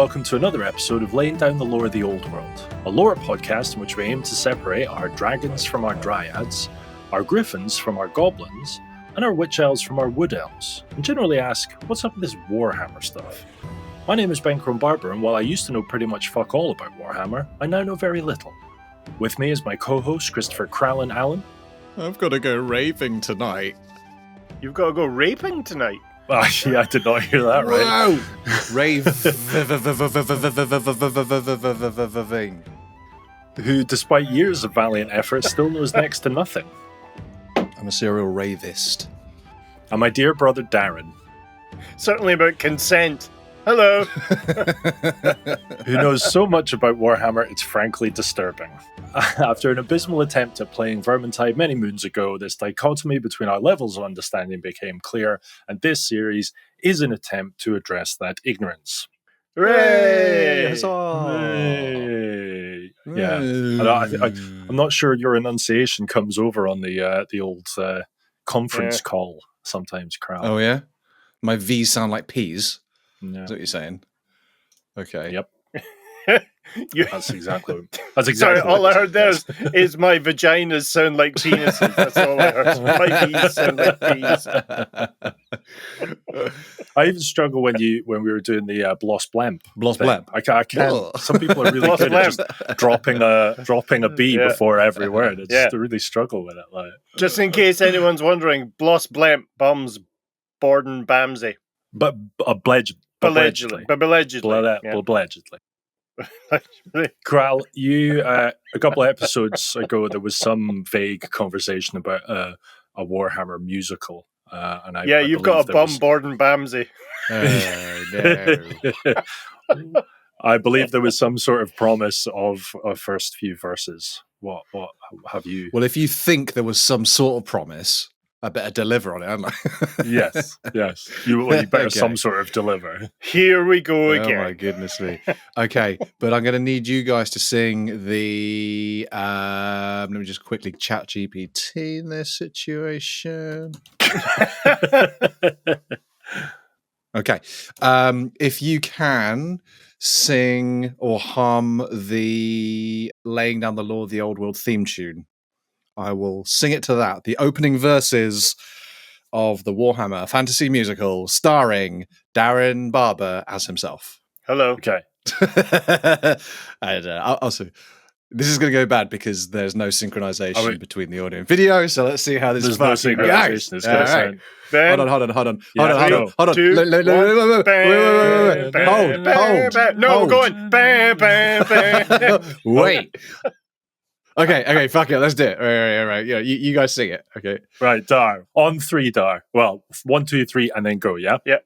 welcome to another episode of Laying Down the Lore of the Old World, a lore podcast in which we aim to separate our dragons from our dryads, our griffins from our goblins, and our witch elves from our wood elves, and generally ask, what's up with this Warhammer stuff? My name is Ben Crone Barber, and while I used to know pretty much fuck all about Warhammer, I now know very little. With me is my co-host, Christopher Crowlin Allen. I've got to go raving tonight. You've got to go raping tonight? Actually, I did not hear that right. Wow! Raving. Who, despite years of valiant effort, still knows next to nothing. I'm a serial ravist. And my dear brother Darren. Certainly about consent. Hello. Who knows so much about Warhammer, it's frankly disturbing. After an abysmal attempt at playing Vermintide many moons ago, this dichotomy between our levels of understanding became clear, and this series is an attempt to address that ignorance. Hooray! Hooray! Yeah, I'm not sure your enunciation comes over on the old conference call sometimes, Crown. Oh, yeah? My V's sound like P's? Yeah. Is that what you're saying? Okay. Yep. That's exactly. Sorry, all I heard there is my vaginas sound like penises. That's all I heard. My V's sound like P's. I even struggle when we were doing the Bloss Blemp. Bloss Blemp. I can't. Some people are really good at just dropping a B before every word. I just really struggle with it. Like, just in case anyone's wondering, Bloss Blemp bums Borden Bamsey. But allegedly. Kral, you a couple of episodes ago there was some vague conversation about a Warhammer musical, and you've got a bum Borden Bamsey. No. I believe there was some sort of promise of a first few verses. What have you? Well, if you think there was some sort of promise, I better deliver on it, haven't I? Yes. You better some sort of deliver. Here we go again. Oh my goodness me. Okay, but I'm going to need you guys to sing the. Let me just quickly chat GPT in this situation. Okay, if you can sing or hum the "Laying Down the Law of the Old World" theme tune. I will sing it to that. The opening verses of the Warhammer fantasy musical starring Darren Barber as himself. Hello. Okay. And also, this is going to go bad because there's no synchronization between the audio and video. So let's see how this is. No synchronization. It's going to sound. Hold on. Hold. No, we're going. Wait. Okay, fuck it, let's do it. Right. Yeah, you guys sing it, okay? Right, Dar. On 3, Dar. Well, 1, 2, 3, and then go, yeah? Yeah.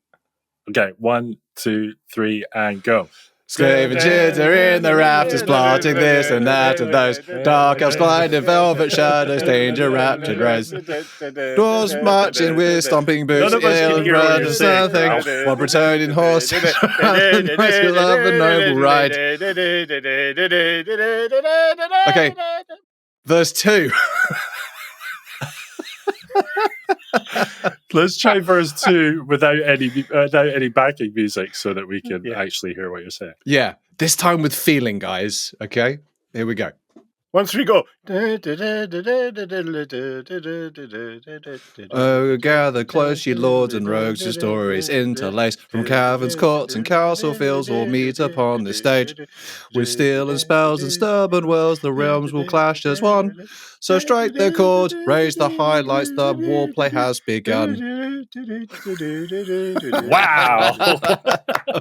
Okay, 1, 2, 3, and go. Screaming chitter in the rafters, plotting this and that and those. Dark elves glide in velvet shadows, danger raptured rise. Dwarves marching with stomping boots, ill brothers, nothing. While Bretonian horse, you love a noble ride. Okay, verse 2. Let's try verse 2 without any backing music so that we can actually hear what you're saying. Yeah, this time with feeling, guys. Okay, here we go. Once we go. Oh, gather close, ye lords and rogues, your stories interlace. From caverns, courts, and castle fields will meet upon this stage. With steel and spells and stubborn wills, the realms will clash as one. So strike the chord, raise the highlights, the warplay has begun. Wow!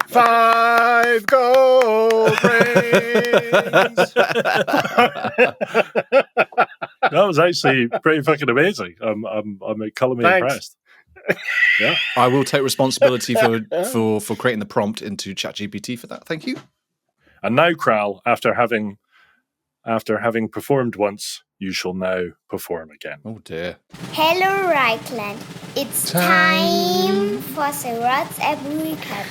5 gold rings! That was actually pretty fucking amazing. I'm colorfully impressed. Yeah, I will take responsibility for creating the prompt into ChatGPT for that. Thank you. And now, Kral, after having performed once, you shall now perform again. Oh dear. Hello, Reichland. It's time for the WhatsApp recap.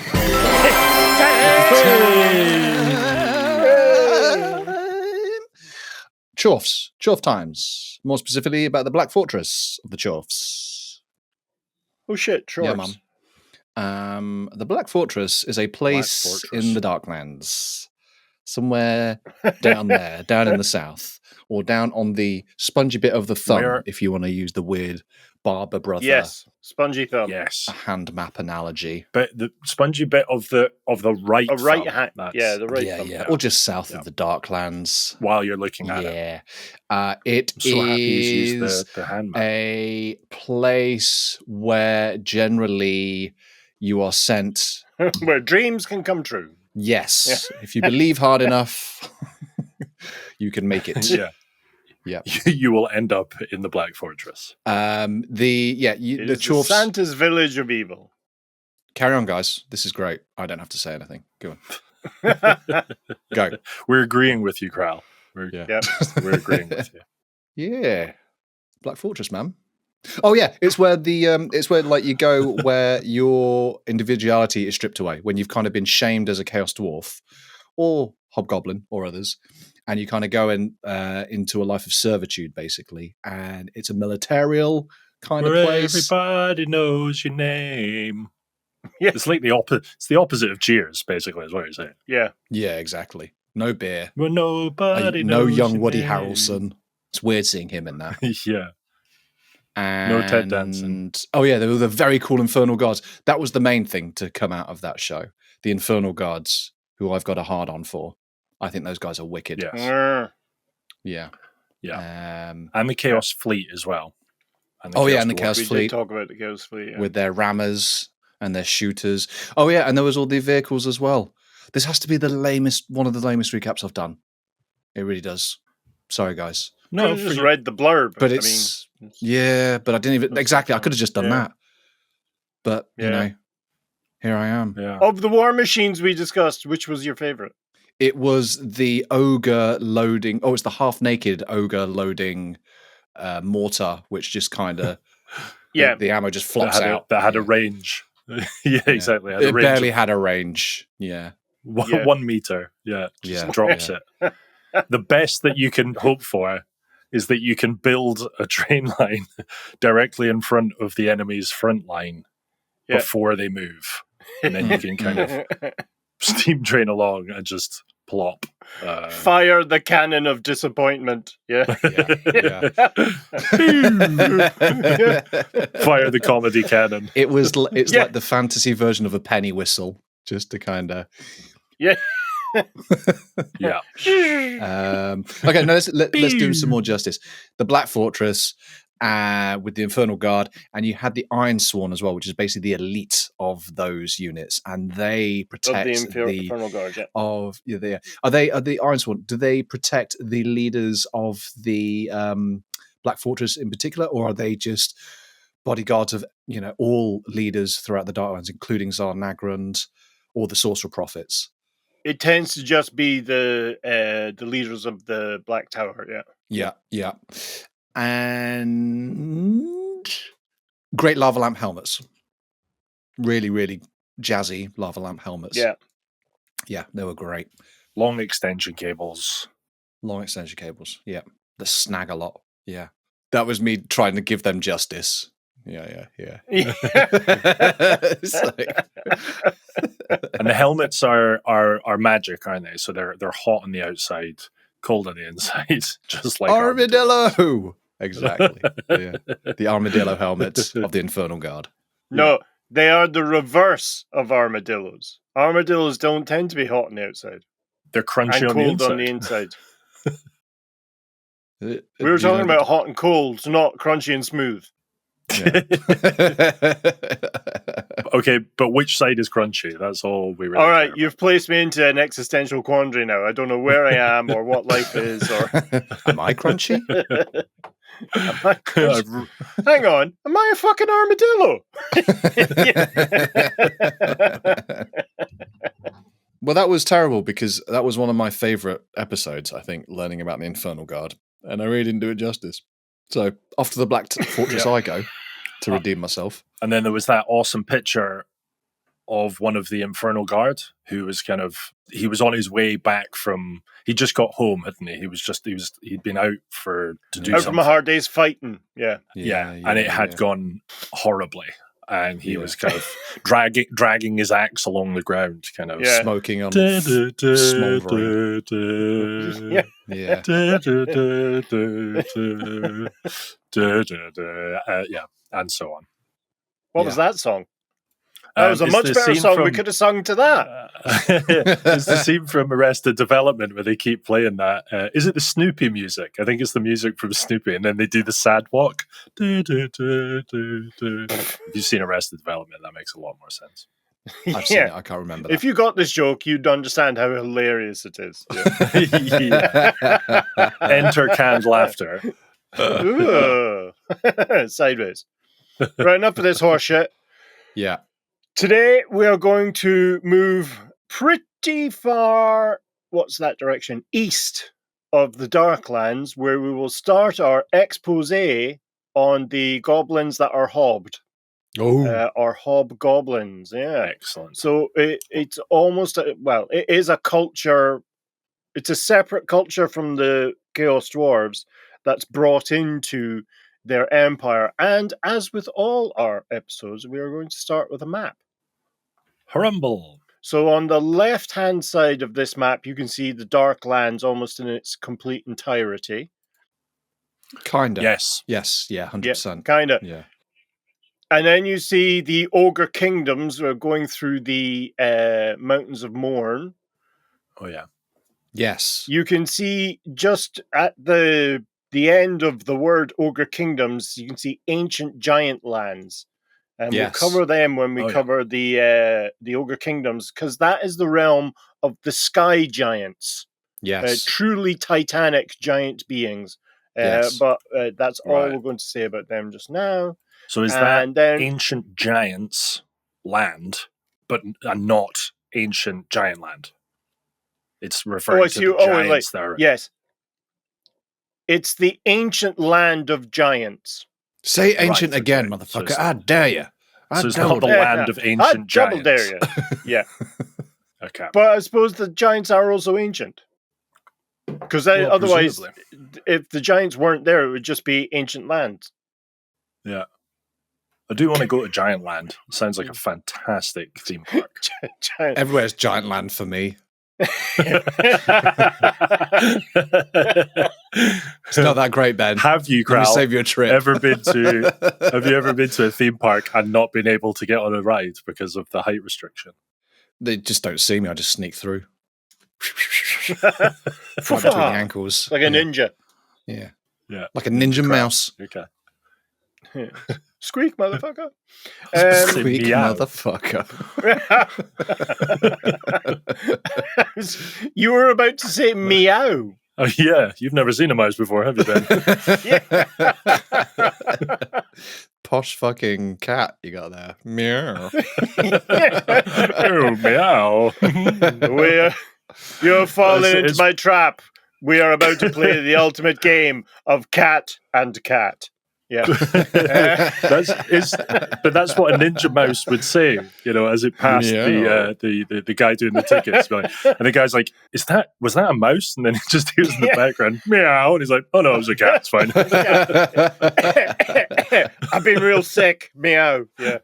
Chorfs. Chorf times. More specifically about the Black Fortress of the Chorfs. Oh shit, Chorfs. Yeah, The Black Fortress is a place Fortress. in the Darklands. Somewhere down there, down in the south, or down on the spongy bit of the thumb, if you want to use the weird Barber brother. Yes, spongy thumb. Yes, hand map analogy. but the spongy bit of the right, A right thumb, hand. that's- Yeah, the right thumb. Yeah, or just south of the Darklands. While you're looking at it, It I'm so happy he's is used the hand map. a place where generally you are sent. Where dreams can come true. Yes, if you believe hard enough, you can make it. Yeah. You will end up in the Black Fortress. It The is Chorfs. Santa's village of evil. Carry on, guys. This is great. I don't have to say anything. Go on. Go. We're agreeing with you, Kral. We're agreeing with you. Yeah, Black Fortress, man. Oh yeah, it's where like you go where your individuality is stripped away when you've kind of been shamed as a Chaos Dwarf or Hobgoblin or others, and you kind of go into a life of servitude basically, and it's a militarial kind of place. Everybody knows your name. Yeah. It's like the opposite. It's the opposite of Cheers, basically, is what you're saying. Yeah. Yeah, exactly. No beer. Well, nobody No knows young your Woody name. Harrelson. It's weird seeing him in that. Yeah. And, No Ted Danson. Oh yeah, there were the very cool Infernal Guards. That was the main thing to come out of that show. The Infernal Guards, who I've got a hard on for. I think those guys are wicked. Yes. Yeah. And the Chaos Fleet as well. And the Chaos We Fleet. did talk about the Chaos Fleet. Yeah. With their rammers and their shooters. Oh yeah, and there was all the vehicles as well. This has to be one of the lamest recaps I've done. It really does. Sorry, guys. No, I just read the blurb. But but I didn't even exactly. I could have just done that. But you know, here I am. Yeah. Of the war machines we discussed, which was your favorite? It was the ogre loading. Oh, it's the half-naked ogre loading mortar, which just kind of the ammo just flops out. That had a range. Exactly. It barely had a range. Yeah. 1 meter. Yeah. Just drops it. The best that you can hope for is that you can build a train line directly in front of the enemy's front line before they move. And then you can kind of steam train along and just plop. Fire the cannon of disappointment. Yeah. Fire the comedy cannon. It's like the fantasy version of a penny whistle, just to kind of. Yeah. Yeah. Okay, now let's do him some more justice. The Black Fortress with the Infernal Guard, and you had the Iron Sworn as well, which is basically the elite of those units, and they protect the Infernal Guard. Yeah. Are the Iron Sworn? Do they protect the leaders of the Black Fortress in particular, or are they just bodyguards of all leaders throughout the Darklands, including Tsar Nagrand or the Sorcerer Prophets? It tends to just be the leaders of the Black Tower. Yeah. Yeah. And great lava lamp helmets. Really, really jazzy lava lamp helmets. Yeah, they were great. Long extension cables. Yeah. The snag a lot. Yeah. That was me trying to give them justice. Yeah. It's like... And the helmets are magic, aren't they? So they're hot on the outside, cold on the inside, just like armadillo. Exactly. Yeah. The armadillo helmets of the Infernal Guard. No, they are the reverse of armadillos. Armadillos don't tend to be hot on the outside. They're crunchy and on cold the on the inside. We were talking about hot and cold, not crunchy and smooth. Yeah. Okay, but which side is crunchy? That's all we really all right, care you've placed me into an existential quandary now. I don't know where I am or what life is. Or am I crunchy? Hang on, am I a fucking armadillo? Well, that was terrible because that was one of my favorite episodes, I think, learning about the Infernal Guard, and I really didn't do it justice. So off to the Black Fortress I go to redeem myself. And then there was that awesome picture of one of the Infernal Guard who was he was on his way back from, he just got home, hadn't he? He'd been out to do out something. from a hard day's fighting. Yeah. And it had gone horribly. and he was kind of dragging his axe along the ground, kind of smoking on smoldering. Yeah. And so on. What was that song? That was a much better song. We could have sung to that. It's the scene from Arrested Development where they keep playing that. Is it the Snoopy music? I think it's the music from Snoopy, and then they do the sad walk. If you've seen Arrested Development, that makes a lot more sense. I've seen it. I can't remember that. If you got this joke, you'd understand how hilarious it is. Enter canned laughter. Sideways. Right, enough of this horse shit. Yeah. Today we are going to move pretty far, what's that direction? East of the Darklands, where we will start our expose on the goblins that are hobbed. Or hobgoblins, Excellent. So it's almost, it is a culture, it's a separate culture from the Chaos Dwarves that's brought into their empire. And as with all our episodes, we are going to start with a map. Harumble. So on the left-hand side of this map, you can see the Darklands almost in its complete entirety. Kind of. Yes. Yes. Yeah. 100%. Kind of. Yeah. And then you see the Ogre Kingdoms are going through the Mountains of Morn. Oh, yeah. Yes. You can see just at the end of the word Ogre Kingdoms, you can see ancient giant lands. And we'll cover them when we cover the Ogre Kingdoms, because that is the realm of the sky giants. Yes. Truly titanic giant beings. But that's all we're going to say about them just now. So is that ancient giants land, but not ancient giant land? It's referring to the giants that are... Yes. It's the ancient land of giants. Say ancient again, motherfucker. I dare you. So it's not the land of ancient giants. I dare you. Yeah. Okay. But I suppose the giants are also ancient. Because otherwise, presumably. if the giants weren't there, it would just be ancient land. Yeah. I do want to go to Giant Land. It sounds like a fantastic theme park. Everywhere's Giant Land for me. It's not that great, Ben. Have you, Kral, save you a trip. Have you ever been to a theme park and not been able to get on a ride because of the height restriction? They just don't see me. I just sneak through. Right between the ankles. Like a ninja. Yeah. Yeah. Like a ninja mouse. Okay. Squeak, motherfucker. Squeak, motherfucker. You were about to say meow. Oh, yeah. You've never seen a mouse before, have you, Ben? Posh fucking cat you got there. Meow. Oh, meow. You're falling into my trap. We are about to play the ultimate game of cat and cat. Yeah, but that's what a ninja mouse would say, as it passed the guy doing the tickets. And the guy's like, was that a mouse? And then he just hears in the background, meow, and he's like, oh no, it was a cat, it's fine. I've been real sick, meow. Yeah.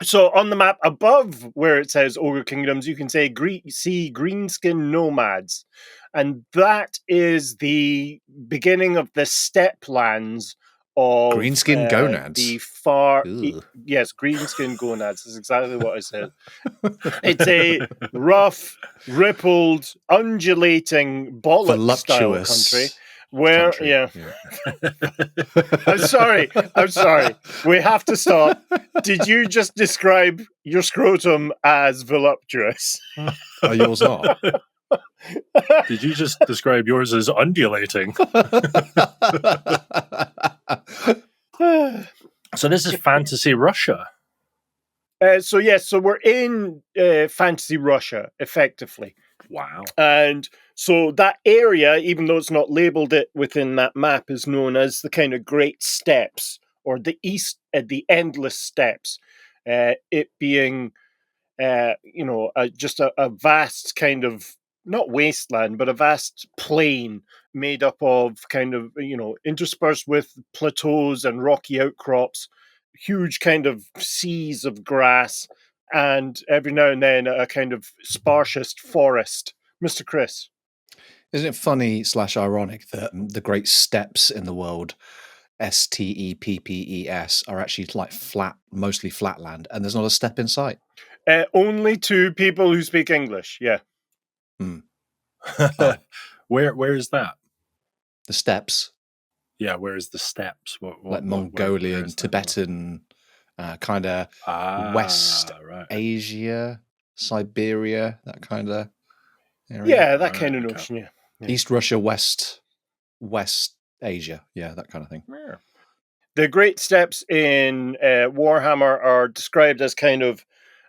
So on the map above where it says Ogre Kingdoms, you can see Greenskin nomads. And that is the beginning of the steppe lands of Greenskin gonads. The far yes, greenskin gonads is exactly what I said. It's a rough, rippled, undulating bollock style country. Where I'm sorry. We have to stop. Did you just describe your scrotum as voluptuous? Oh, yours not. Did you just describe yours as undulating? So this is fantasy Russia. So we're in fantasy Russia, effectively. Wow. And so that area, even though it's not labeled it within that map, is known as the kind of Great Steppes, or the endless steppes. It being, just a vast kind of, not wasteland, but a vast plain made up of kind of, interspersed with plateaus and rocky outcrops huge kind of seas of grass, and every now and then a kind of sparsest forest. Mr. Chris. Isn't it funny / ironic that the great steppes in the world, STEPPES, are actually like flat, mostly flat land, and there's not a step in sight? Only to people who speak English, yeah. Oh. Where is that? The steppes, Yeah, where is the steppes? like Mongolian, Tibetan, kind of West right. Asia, Siberia, that kind of area. Yeah, that kind of notion, yeah. East Russia, West Asia, yeah, that kind of thing. Yeah. The great steppes in Warhammer are described as kind of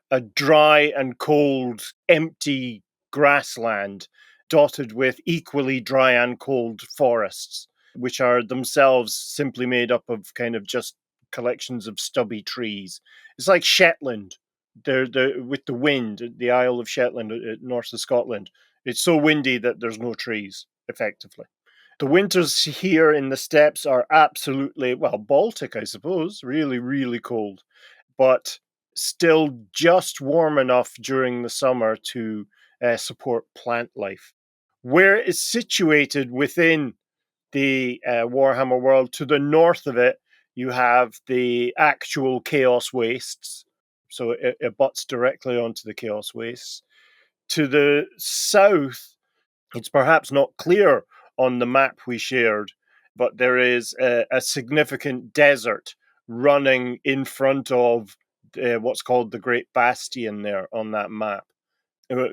a dry and cold, empty grassland dotted with equally dry and cold forests, which are themselves simply made up of kind of just collections of stubby trees. It's like Shetland. They're with the wind, the Isle of Shetland, north of Scotland. It's so windy that there's no trees, effectively. The winters here in the steppes are absolutely, well, Baltic, I suppose, really, really cold, but still just warm enough during the summer to support plant life. Where it's situated within the Warhammer world, to the north of it, you have the actual Chaos Wastes. So it butts directly onto the Chaos Wastes. To the south, it's perhaps not clear on the map we shared, but there is a significant desert running in front of what's called the Great Bastion there on that map.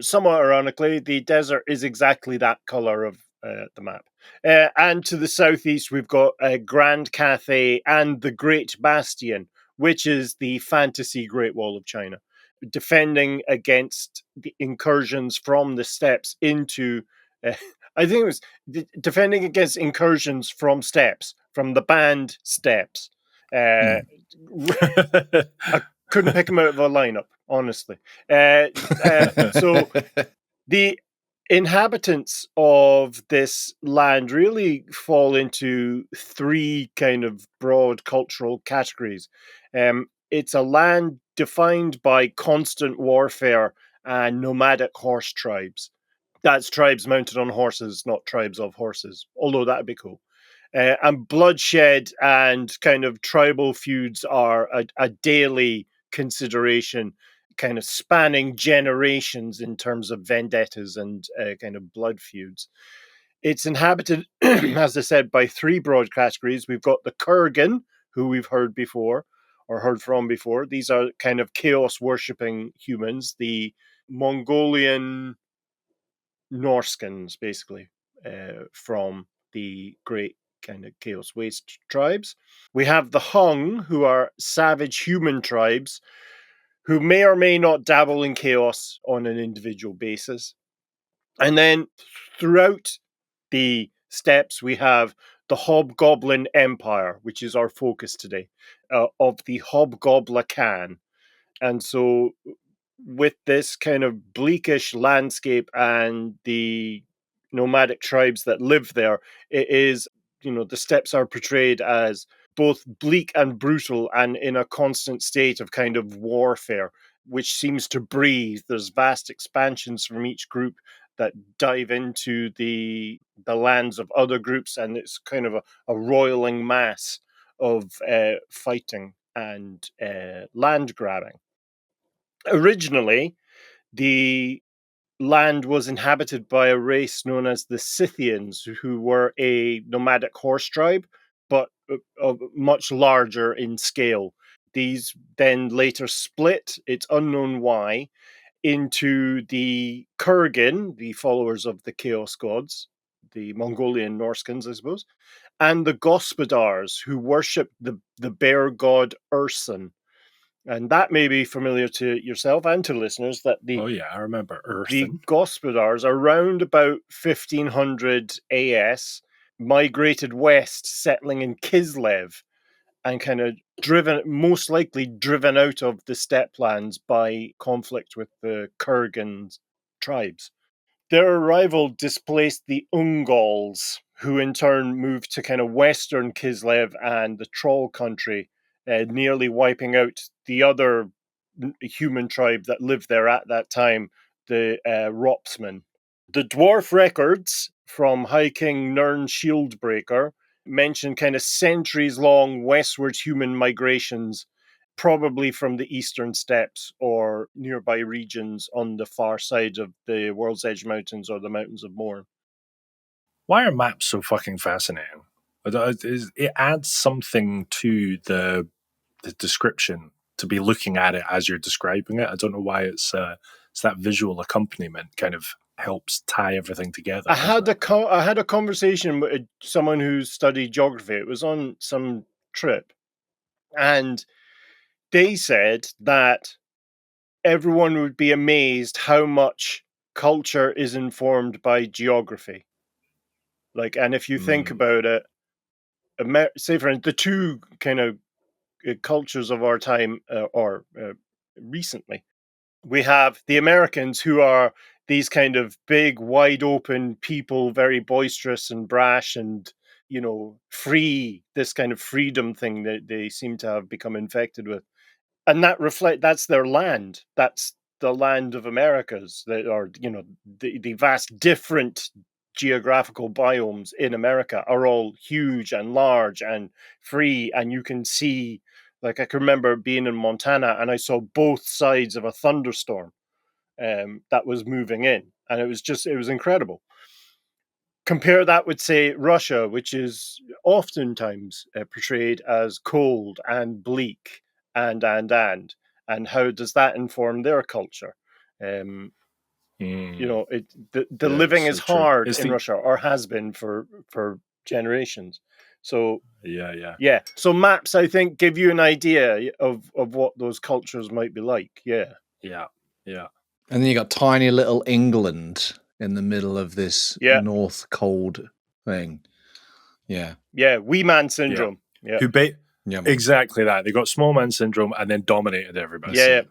Somewhat ironically, the desert is exactly that color of the map. And to the southeast, we've got Grand Cathay and the Great Bastion, which is the fantasy Great Wall of China, defending against the incursions from the steppes into... I think it was defending against incursions from steppes, from the banned steppes. I couldn't pick them out of a lineup, honestly. So the inhabitants of this land really fall into three kind of broad cultural categories. It's a land defined by constant warfare and nomadic horse tribes. That's tribes mounted on horses, not tribes of horses, although that'd be cool. And bloodshed and kind of tribal feuds are a daily consideration, kind of spanning generations in terms of vendettas and kind of blood feuds. It's inhabited, as I said, by three broad categories. We've got the Kurgan, who we've heard before or heard from before. These are kind of chaos-worshipping humans, the Mongolian Norskins, basically, from the great kind of Chaos Waste tribes. We have the Hung, who are savage human tribes, who may or may not dabble in chaos on an individual basis. And then throughout the steppes, we have the Hobgoblin Empire, which is our focus today, of the Hobgobla-Khan. And so with this kind of bleakish landscape and the nomadic tribes that live there, it is, the steppes are portrayed as both bleak and brutal and in a constant state of kind of warfare, which seems to breathe. There's vast expansions from each group that dive into the lands of other groups, and it's kind of a roiling mass of fighting and land grabbing. Originally, the land was inhabited by a race known as the Scythians, who were a nomadic horse tribe, but much larger in scale. These then later split, it's unknown why, into the Kurgan, the followers of the Chaos Gods, the Mongolian Norskins, I suppose, and the Gospodars, who worshipped the bear god Urson. And that may be familiar to yourself and to listeners, that Oh yeah, I remember the Urson. Gospodars, around about 1500 AS, migrated west, settling in Kislev, and kind of most likely driven out of the steppe lands by conflict with the Kurgan tribes. Their arrival displaced the Ungals, who in turn moved to kind of western Kislev and the Troll country, nearly wiping out the other human tribe that lived there at that time, the Ropsmen. The dwarf records from High King Nirn Shieldbreaker mention kind of centuries-long westwards human migrations, probably from the eastern steppes or nearby regions on the far side of the World's Edge Mountains or the Mountains of Morn. Why are maps so fucking fascinating? It adds something to the description to be looking at it as you're describing it. I don't know why it's that visual accompaniment kind of helps tie everything together. I had a conversation with someone who studied geography. It was on some trip, and they said that everyone would be amazed how much culture is informed by geography. Like, and if you think about it, say for instance, the two kind of cultures of our time or recently, we have the Americans, who are these kind of big, wide open people, very boisterous and brash and, you know, free, this kind of freedom thing that they seem to have become infected with. And that's their land. That's the land of Americas, that are, you know, the vast different geographical biomes in America are all huge and large and free. And you can see, like, I can remember being in Montana and I saw both sides of a thunderstorm that was moving in. And it was incredible. Compare that with, say, Russia, which is oftentimes portrayed as cold and bleak and how does that inform their culture? You know, the living is hard in Russia, or has been for generations. So yeah. So maps, I think, give you an idea of what those cultures might be like. Yeah. And then you got tiny little England in the middle of this North cold thing. Yeah. Yeah, wee man syndrome. Yeah. Exactly that. They got small man syndrome and then dominated everybody. Yeah.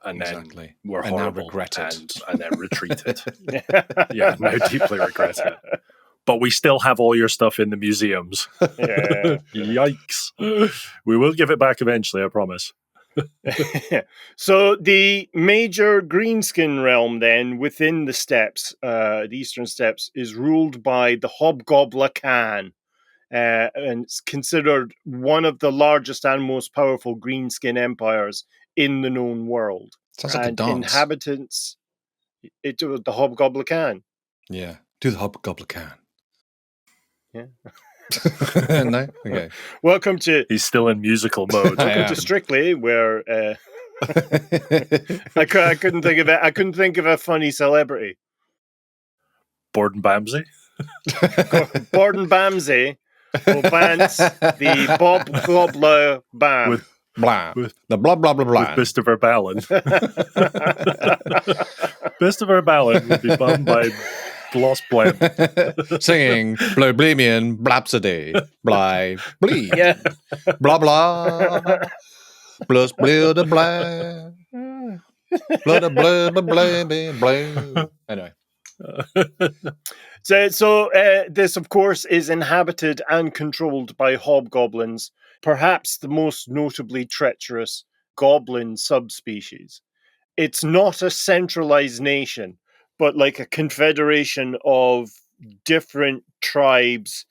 And exactly. then were and horrible now regretted. and then retreated. Now deeply regret it. But we still have all your stuff in the museums. Yeah. Yikes. We will give it back eventually, I promise. So the major Greenskin realm then within the steppes, the eastern steppes, is ruled by the Hobgobla-Khan. And it's considered one of the largest and most powerful Greenskin empires in the known world. Sounds like a dance. Inhabitants, the Hobgobla-Khan. Yeah, do the Hobgobla-Khan. Yeah. No? Okay. Welcome to... He's still in musical mode. Welcome to Strictly, where I couldn't think of it. I couldn't think of a funny celebrity. Borden Bamsey? Borden Bamsey will bance the Hobgobla-Khan. With the blah blah blah blah. With Bist of Balin. Bist of Balin would be bummed by Gloss Blam. Singing Bloblemian Blapsody. Bly Blee. Yeah. Blah blah. Plus blue the blah. Blah blah blah blah. Anyway. So this, of course, is inhabited and controlled by hobgoblins, perhaps the most notably treacherous goblin subspecies. It's not a centralized nation, but like a confederation of different tribes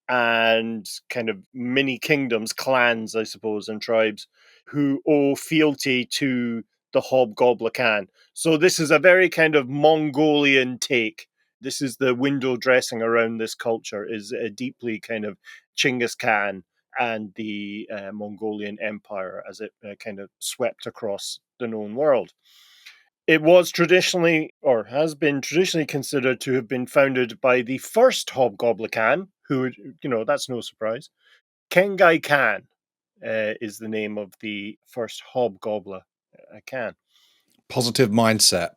and kind of mini kingdoms, clans, I suppose, and tribes who owe fealty to the Hobgobla-Khan. So this is a very kind of Mongolian take. This is the window dressing around this culture, is a deeply kind of Genghis Khan and the Mongolian Empire as it kind of swept across the known world. It was traditionally, or has been traditionally considered to have been founded by the first Hobgobla-Khan, who, you know, that's no surprise. Kengai Khan is the name of the first Hobgobla-Khan. Positive mindset,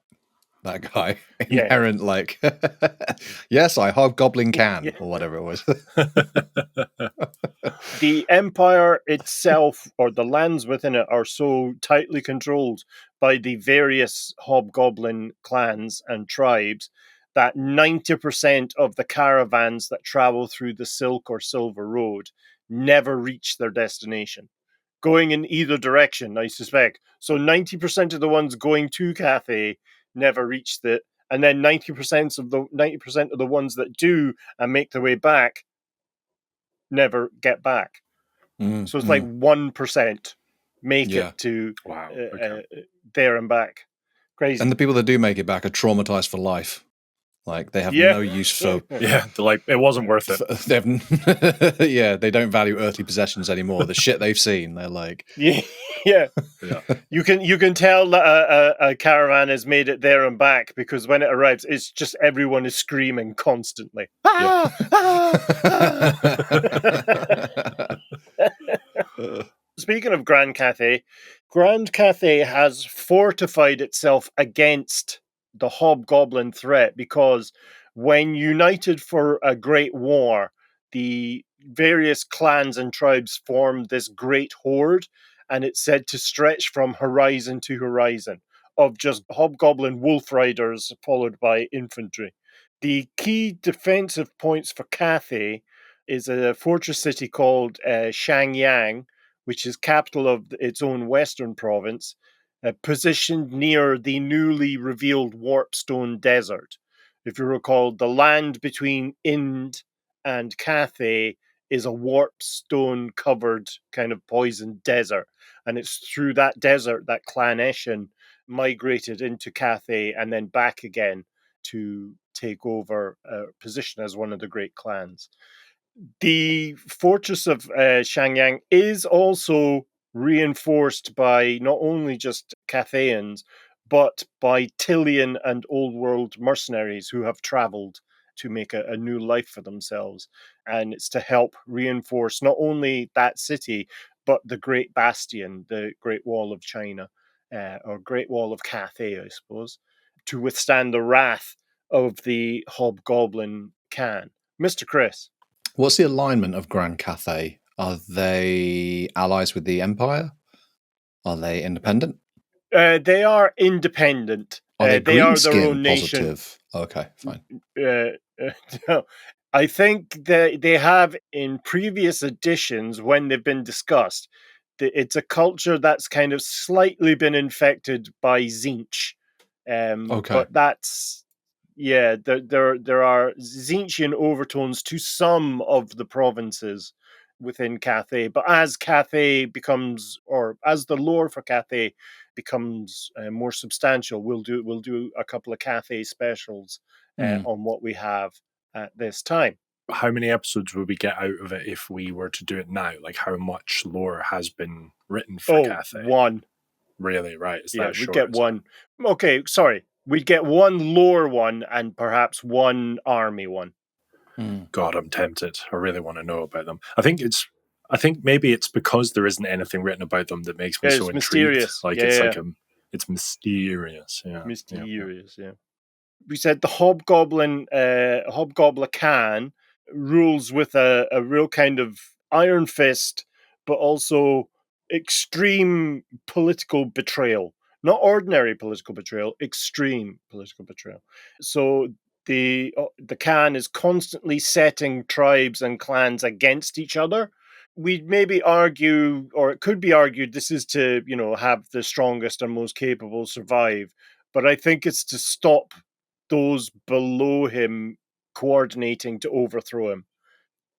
that guy. Inherent, like, yes, I Hobgoblin can, or whatever it was. The empire itself, or the lands within it, are so tightly controlled by the various hobgoblin clans and tribes that 90% of the caravans that travel through the Silk or Silver Road never reach their destination, going in either direction, I suspect. So 90% of the ones going to Cathay never reached it, and then 90% of the ones that do and make their way back never get back. So it's like 1% make it to Wow. Okay. there and back. Crazy. And the people that do make it back are traumatized for life. Like they have Yeah. no use for. Yeah, they're like, it wasn't worth it. They have, yeah, they don't value earthly possessions anymore. The shit they've seen, they're like, Yeah. Yeah. You can tell that a caravan has made it there and back because when it arrives, it's just everyone is screaming constantly. Ah! Ah! Ah! Speaking of Grand Cathay has fortified itself against the Hobgoblin threat because when united for a great war, the various clans and tribes formed this Great Horde, and it's said to stretch from horizon to horizon of just Hobgoblin wolf riders followed by infantry. The key defensive points for Cathay is a fortress city called Shangyang, which is capital of its own western province, positioned near the newly revealed Warpstone Desert. If you recall, the land between Ind and Cathay is a warpstone-covered kind of poisoned desert, and it's through that desert that Clan Eshin migrated into Cathay and then back again to take over a position as one of the great clans. The fortress of Shangyang is also reinforced by not only just Cathayans, but by Tillian and Old World mercenaries who have traveled to make a new life for themselves. And it's to help reinforce not only that city, but the Great Bastion, the Great Wall of China, or Great Wall of Cathay, I suppose, to withstand the wrath of the Hobgoblin Khan. Mr. Chris. what's the alignment of Grand Cathay? Are they allies with the Empire? Are they independent? They are independent. Are they They are their Greenskin own nation. positive? Okay, fine. No. I think that they have in previous editions when they've been discussed. It's a culture that's kind of slightly been infected by Tzeentch. Okay. But that's there are Tzeentchian overtones to some of the provinces within Cathay. But as Cathay becomes, or as the lore for Cathay becomes more substantial, we'll do a couple of Cathay specials on what we have at this time. How many episodes would we get out of it if we were to do it now? Like, how much lore has been written for Cathay? One. Really? Right. It's that We'd short, get one. Okay, sorry. We'd get one lore one and perhaps one army one. God, I'm tempted. I really want to know about them. I think maybe it's because there isn't anything written about them that makes me so intrigued. Mysterious. Like it's mysterious. Yeah. Mysterious. Yeah. We said the Hobgobla-Khan rules with a real kind of iron fist, but also extreme political betrayal. Not ordinary political betrayal, extreme political betrayal. So the Khan is constantly setting tribes and clans against each other. We'd maybe argue, or it could be argued, this is to, have the strongest and most capable survive. But I think it's to stop those below him coordinating to overthrow him.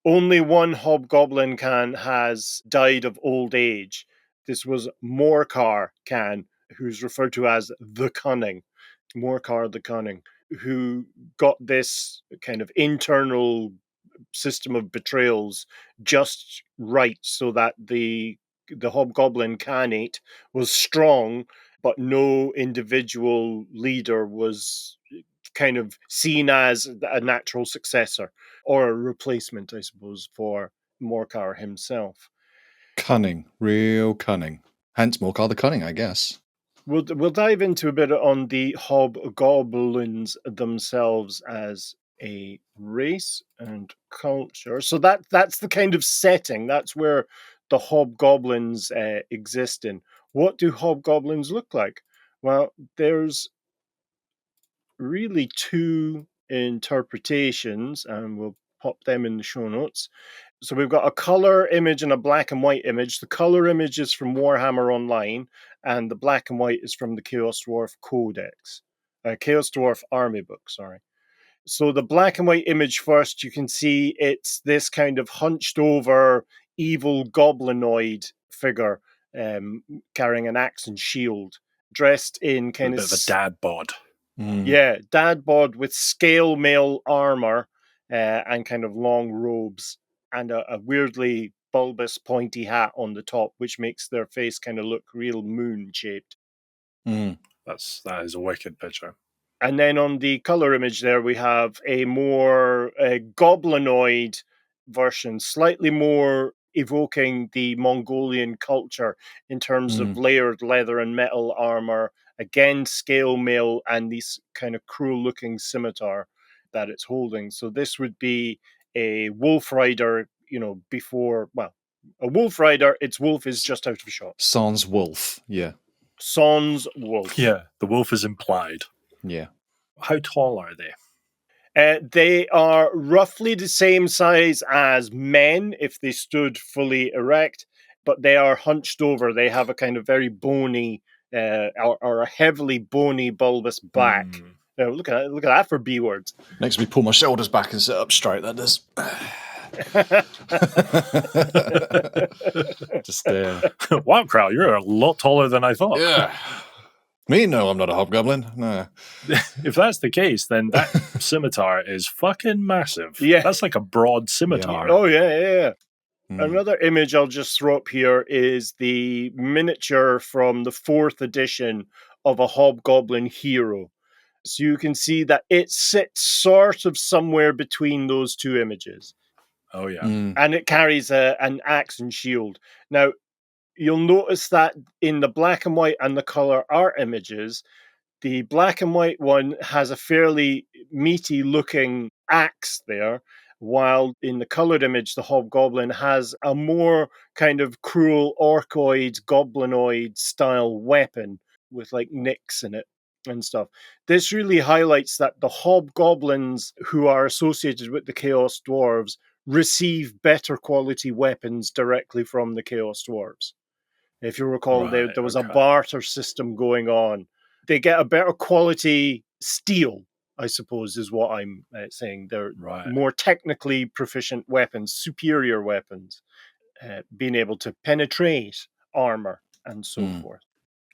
Only one Hobgoblin Khan has died of old age. This was Morcar Khan, who's referred to as the Cunning. Morcar the Cunning, who got this kind of internal system of betrayals just right so that the Hobgoblin Khanate was strong, but no individual leader was kind of seen as a natural successor or a replacement, I suppose, for Morcar himself. Cunning, real cunning. Hence Morcar the Cunning, I guess. We'll dive into a bit on the Hobgoblins themselves as a race and culture. So that's the kind of setting. That's where the Hobgoblins exist in. What do Hobgoblins look like? Well, there's really two interpretations, and we'll pop them in the show notes. So we've got a color image and a black and white image. The color image is from Warhammer Online, and the black and white is from the Chaos Dwarf Codex. Chaos Dwarf Army book, sorry. So the black and white image first, you can see it's this kind of hunched over evil goblinoid figure carrying an axe and shield, dressed in kind A bit of a dad bod. Yeah, dad bod with scale mail armor and kind of long robes and a weirdly bulbous pointy hat on the top, which makes their face kind of look real moon shaped. That is a wicked picture. And then on the color image there, we have a more goblinoid version, slightly more evoking the Mongolian culture in terms of layered leather and metal armor, again, scale mail, and this kind of cruel-looking scimitar that it's holding. So this would be a wolf rider, before, a wolf rider, its wolf is just out of shot. Sans wolf, yeah. Sans wolf. Yeah, the wolf is implied. Yeah. How tall are they? They are roughly the same size as men if they stood fully erect, but they are hunched over. They have a kind of very bony or a heavily bony, bulbous back. Look at that for B words. Makes me pull my shoulders back and sit up straight. That does. Just wow, Crow, you're a lot taller than I thought. Yeah. Me? No, I'm not a hobgoblin. No. If that's the case, then that scimitar is fucking massive. Yeah. That's like a broad scimitar. Oh, yeah. Another image I'll just throw up here is the miniature from the 4th edition of a hobgoblin hero. So you can see that it sits sort of somewhere between those two images. Oh, yeah. And it carries an axe and shield. Now, you'll notice that in the black and white and the color art images, the black and white one has a fairly meaty looking axe there, while in the colored image, the hobgoblin has a more kind of cruel orcoid, goblinoid style weapon with like nicks in it and stuff. This really highlights that the hobgoblins who are associated with the Chaos Dwarves receive better quality weapons directly from the Chaos Dwarves. If you recall, there was a barter system going on. They get a better quality steel, I suppose, is what I'm saying. They're more technically proficient weapons, superior weapons, being able to penetrate armor and so forth.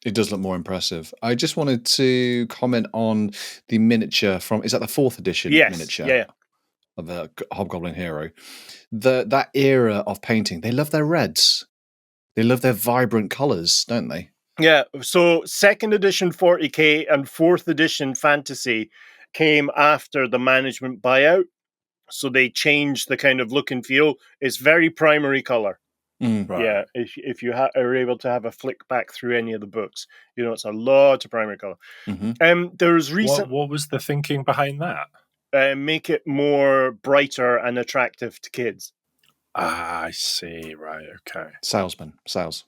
It does look more impressive. I just wanted to comment on the miniature from, is that the 4th edition miniature? Yeah. Of the Hobgoblin hero. That era of painting, they love their reds. They love their vibrant colours, don't they? Yeah, so 2nd edition 40k and 4th edition fantasy came after the management buyout. So they changed the kind of look and feel. It's very primary colour. Yeah, if you are able to have a flick back through any of the books, it's a lot of primary colour. There's What was the thinking behind that? Make it more brighter and attractive to kids. I see. Right. Okay. Sales.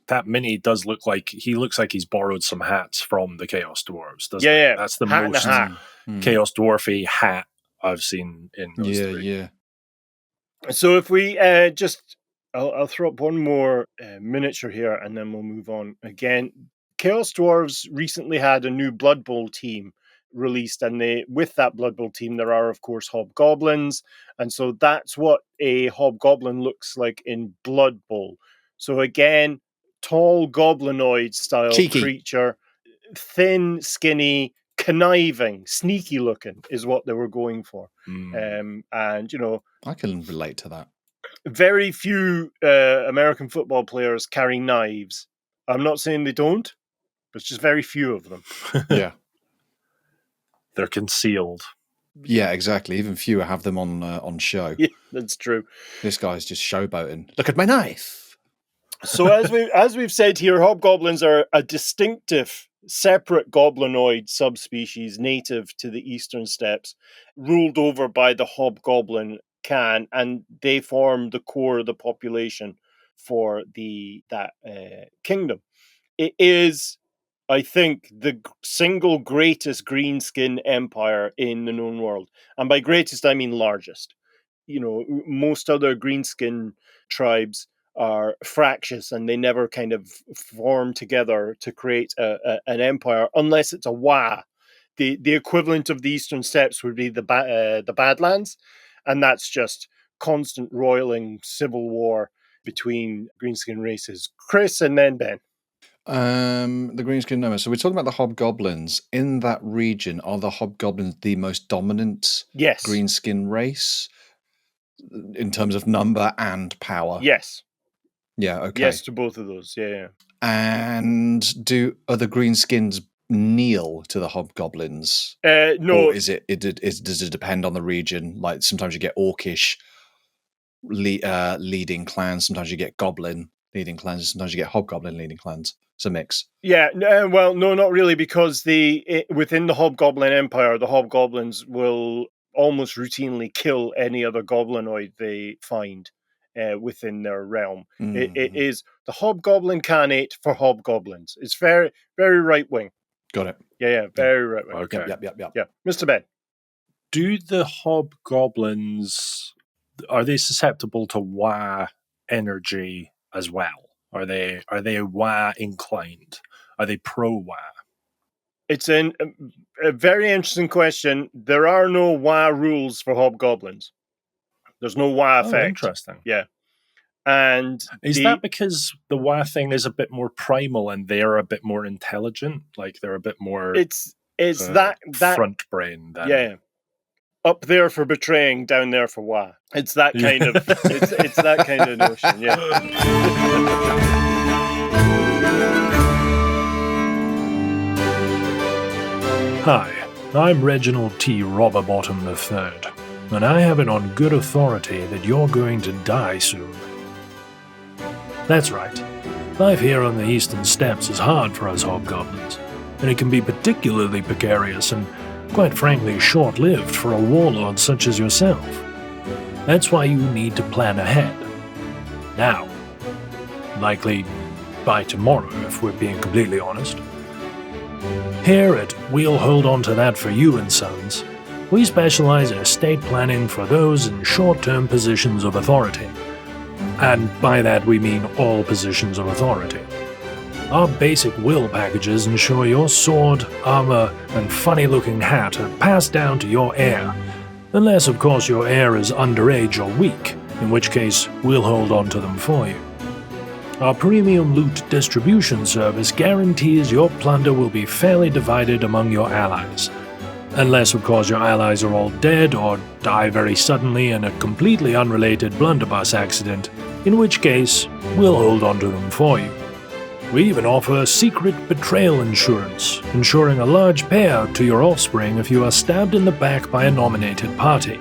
That mini does look like he's borrowed some hats from the Chaos Dwarves. Doesn't Yeah. That's the hat most Chaos Dwarfy hat I've seen in those three. Yeah. So if we I'll throw up one more miniature here, and then we'll move on. Again, Chaos Dwarves recently had a new Blood Bowl team released, and with that Blood Bowl team there are of course hobgoblins, and so that's what a hobgoblin looks like in Blood Bowl. So again, tall goblinoid style creature, thin, skinny, conniving, sneaky looking is what they were going for. And I can relate to that. Very few American football players carry knives. I'm not saying they don't, but it's just very few of them. Yeah. They're concealed. Yeah, exactly. Even fewer have them on show. Yeah, that's true. This guy's just showboating. Look at my knife. So as we've said here, hobgoblins are a distinctive, separate goblinoid subspecies native to the eastern steppes, ruled over by the Hobgoblin-Khan, and they form the core of the population for that kingdom. It is, I think, the single greatest Greenskin empire in the known world. And by greatest, I mean largest. most other Greenskin tribes are fractious and they never kind of form together to create an empire unless it's a Wa. The equivalent of the Eastern Steppes would be the Badlands, and that's just constant roiling civil war between Greenskin races. Chris and then Ben. The Greenskin nomads. So we're talking about the Hobgoblins. In that region, are the Hobgoblins the most dominant Yes. Greenskin race in terms of number and power? Yes. Yeah, okay. Yes to both of those. Yeah. And do other Greenskins kneel to the Hobgoblins? No. Or does it depend on the region? Like sometimes you get Orcish leading clans, sometimes you get Goblin leading clans, sometimes you get Hobgoblin leading clans. It's a mix. Yeah, well, no, not really, because within the Hobgoblin Empire, the Hobgoblins will almost routinely kill any other goblinoid they find within their realm. Mm-hmm. It is the Hobgoblin Khanate for Hobgoblins. It's very, very right wing. Got it. Yeah, very right wing. Okay. Yep. Yeah, Mr. Ben. Do the Hobgoblins, are they susceptible to Wa energy as well? Are they Wa inclined? Are they pro Wa? It's a very interesting question. There are no Wa rules for Hobgoblins. There's no Wa effect. Interesting. Yeah. And is that because the Wa thing is a bit more primal and they're a bit more intelligent? Like they're a bit more it's that front brain then. Yeah. Up there for betraying, down there for Wa. It's that kind of it's that kind of notion, yeah. Hi, I'm Reginald T. Robberbottom III, and I have it on good authority that you're going to die soon. That's right. Life here on the Eastern Steppes is hard for us Hobgoblins, and it can be particularly precarious and, quite frankly, short-lived for a warlord such as yourself. That's why you need to plan ahead. Now. Likely by tomorrow, if we're being completely honest. Here at We'll Hold On To That For You and Sons, we specialize in estate planning for those in short-term positions of authority. And by that we mean all positions of authority. Our basic will packages ensure your sword, armor, and funny-looking hat are passed down to your heir, unless of course your heir is underage or weak, in which case we'll hold on to them for you. Our premium loot distribution service guarantees your plunder will be fairly divided among your allies, unless of course your allies are all dead or die very suddenly in a completely unrelated blunderbuss accident, in which case we'll hold on to them for you. We even offer secret betrayal insurance, ensuring a large payout to your offspring if you are stabbed in the back by a nominated party.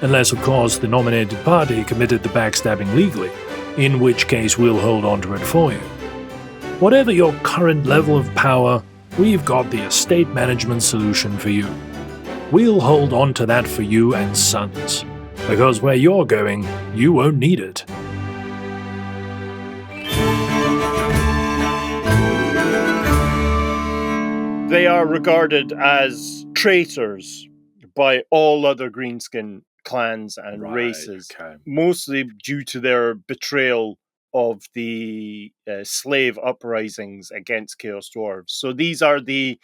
Unless, of course, the nominated party committed the backstabbing legally, in which case we'll hold on to it for you. Whatever your current level of power, we've got the estate management solution for you. We'll hold on to that for you and sons, because where you're going, you won't need it. They are regarded as traitors by all other Greenskin clans and races, mostly due to their betrayal of the slave uprisings against Chaos Dwarves. So these are the,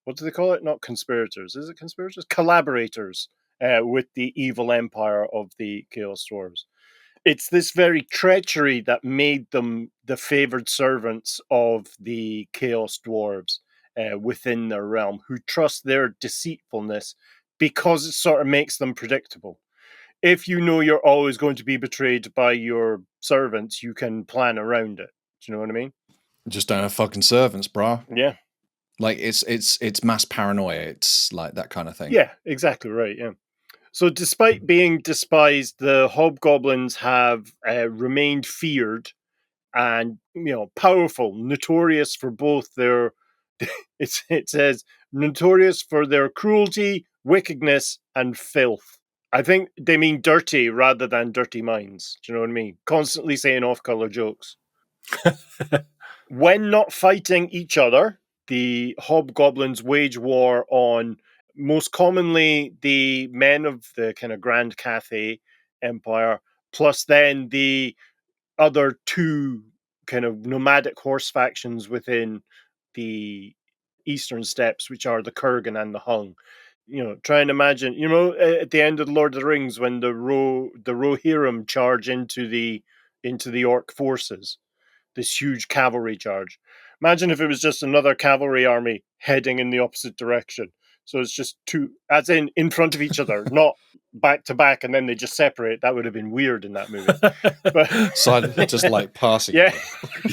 what do they call it? Not conspirators. Is it conspirators? Collaborators with the evil empire of the Chaos Dwarves. It's this very treachery that made them the favored servants of the Chaos Dwarves within their realm, who trust their deceitfulness because it sort of makes them predictable. If you know you're always going to be betrayed by your servants, you can plan around it. Do you know what I mean? Just don't have fucking servants, brah. Yeah. Like it's mass paranoia. It's like that kind of thing. Yeah, exactly right. Yeah. So despite being despised, the Hobgoblins have remained feared and, powerful, notorious for both their, it says, notorious for their cruelty, wickedness, and filth. I think they mean dirty rather than dirty minds. Do you know what I mean? Constantly saying off-color jokes. When not fighting each other, the Hobgoblins wage war on most commonly the men of the kind of Grand Cathay, Empire, plus then the other two kind of nomadic horse factions within the Eastern Steppes, which are the Kurgan and the Hung. Try and imagine, at the end of the Lord of the Rings when the Rohirrim charge into the orc forces, this huge cavalry charge. Imagine if it was just another cavalry army heading in the opposite direction. So it's just two, as in front of each other, not back to back, and then they just separate. That would have been weird in that movie. But just like passing. yeah,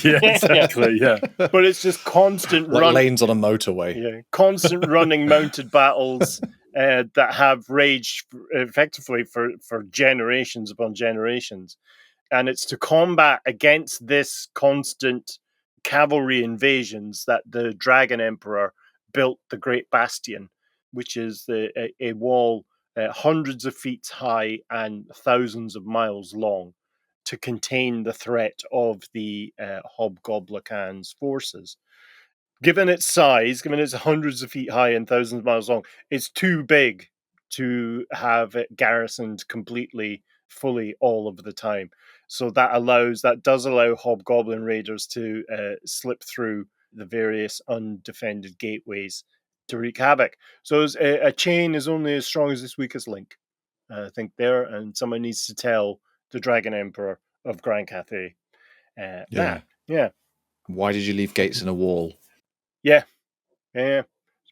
Yeah, exactly. Yeah. but it's just constant Like lanes on a motorway. Yeah, constant running mounted battles that have raged effectively for generations upon generations. And it's to combat against this constant cavalry invasions that the Dragon Emperor built the Great Bastion, which is a wall hundreds of feet high and thousands of miles long to contain the threat of the Hobgobla-Khan's forces. Given its size, given it's hundreds of feet high and thousands of miles long, it's too big to have it garrisoned completely, fully all of the time. So that does allow Hobgoblin raiders to slip through the various undefended gateways to wreak havoc. So a chain is only as strong as its weakest link, I think there, and someone needs to tell the Dragon Emperor of Grand Cathay that. Yeah. Why did you leave gates in a wall? Yeah.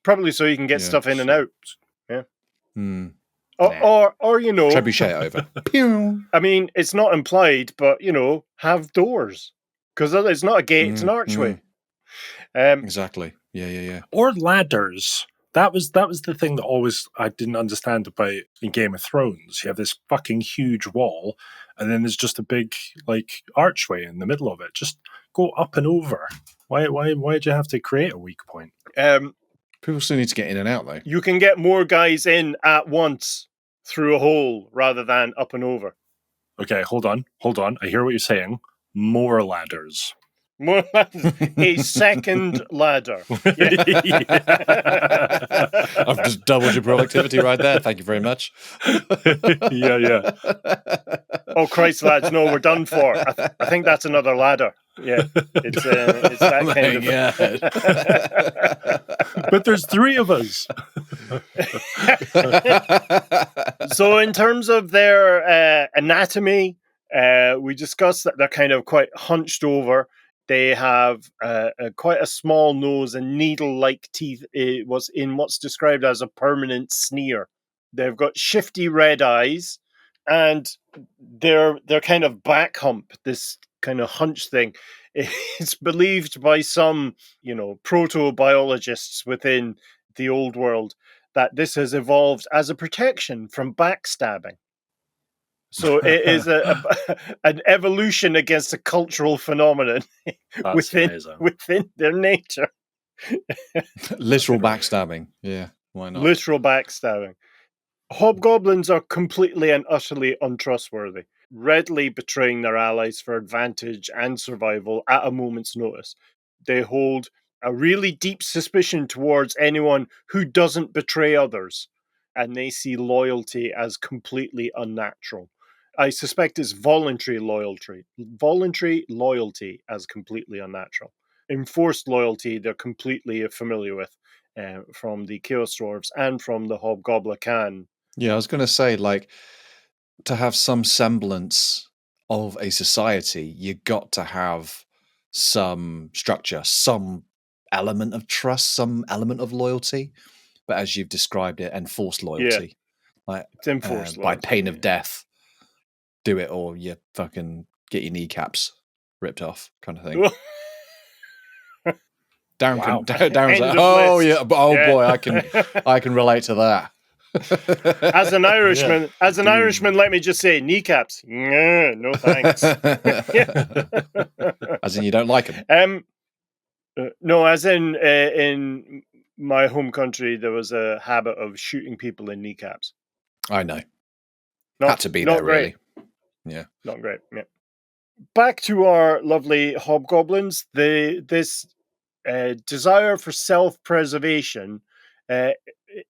Probably so you can get stuff in and out. Yeah. Or Trebuchet over. I mean, it's not implied, but have doors, because it's not a gate; it's an archway. Exactly. Yeah. Or ladders. That was the thing that I didn't understand about in Game of Thrones. You have this fucking huge wall, and then there's just a big archway in the middle of it. Just go up and over. Why do you have to create a weak point? People still need to get in and out, though. You can get more guys in at once through a hole rather than up and over. Okay, hold on. I hear what you're saying. More ladders. More ladders. A second ladder. I've just doubled your productivity right there. Thank you very much. Yeah. Oh Christ, lads! No, we're done for. I think that's another ladder. Yeah, it's that kind of. But there's three of us. So, in terms of their anatomy, we discussed that they're kind of quite hunched over. They have quite a small nose and needle-like teeth. Was in what's described as a permanent sneer. They've got shifty red eyes, and their kind of back hump, this kind of hunch thing, it's believed by some, proto-biologists within the old world that this has evolved as a protection from backstabbing. So it is an evolution against a cultural phenomenon within their nature. Literal backstabbing. Yeah, why not? Literal backstabbing. Hobgoblins are completely and utterly untrustworthy, readily betraying their allies for advantage and survival at a moment's notice. They hold a really deep suspicion towards anyone who doesn't betray others, and they see loyalty as completely unnatural. I suspect it's voluntary loyalty as completely unnatural. Enforced loyalty, they're completely familiar with from the Chaos Dwarfs and from the Hobgobla-Khan. Yeah, I was going to say, to have some semblance of a society, you got to have some structure, some element of trust, some element of loyalty. But as you've described it, enforced loyalty. Yeah. It's enforced by pain of death. Do it or you fucking get your kneecaps ripped off, kind of thing. Darren's like, oh yeah, boy, I can relate to that. As an Irishman, let me just say, kneecaps. No thanks. As in, you don't like them. No, as in my home country, there was a habit of shooting people in kneecaps. I know. Had to be there, great. Really. Yeah. Not great. Yeah. Back to our lovely hobgoblins. This desire for self-preservation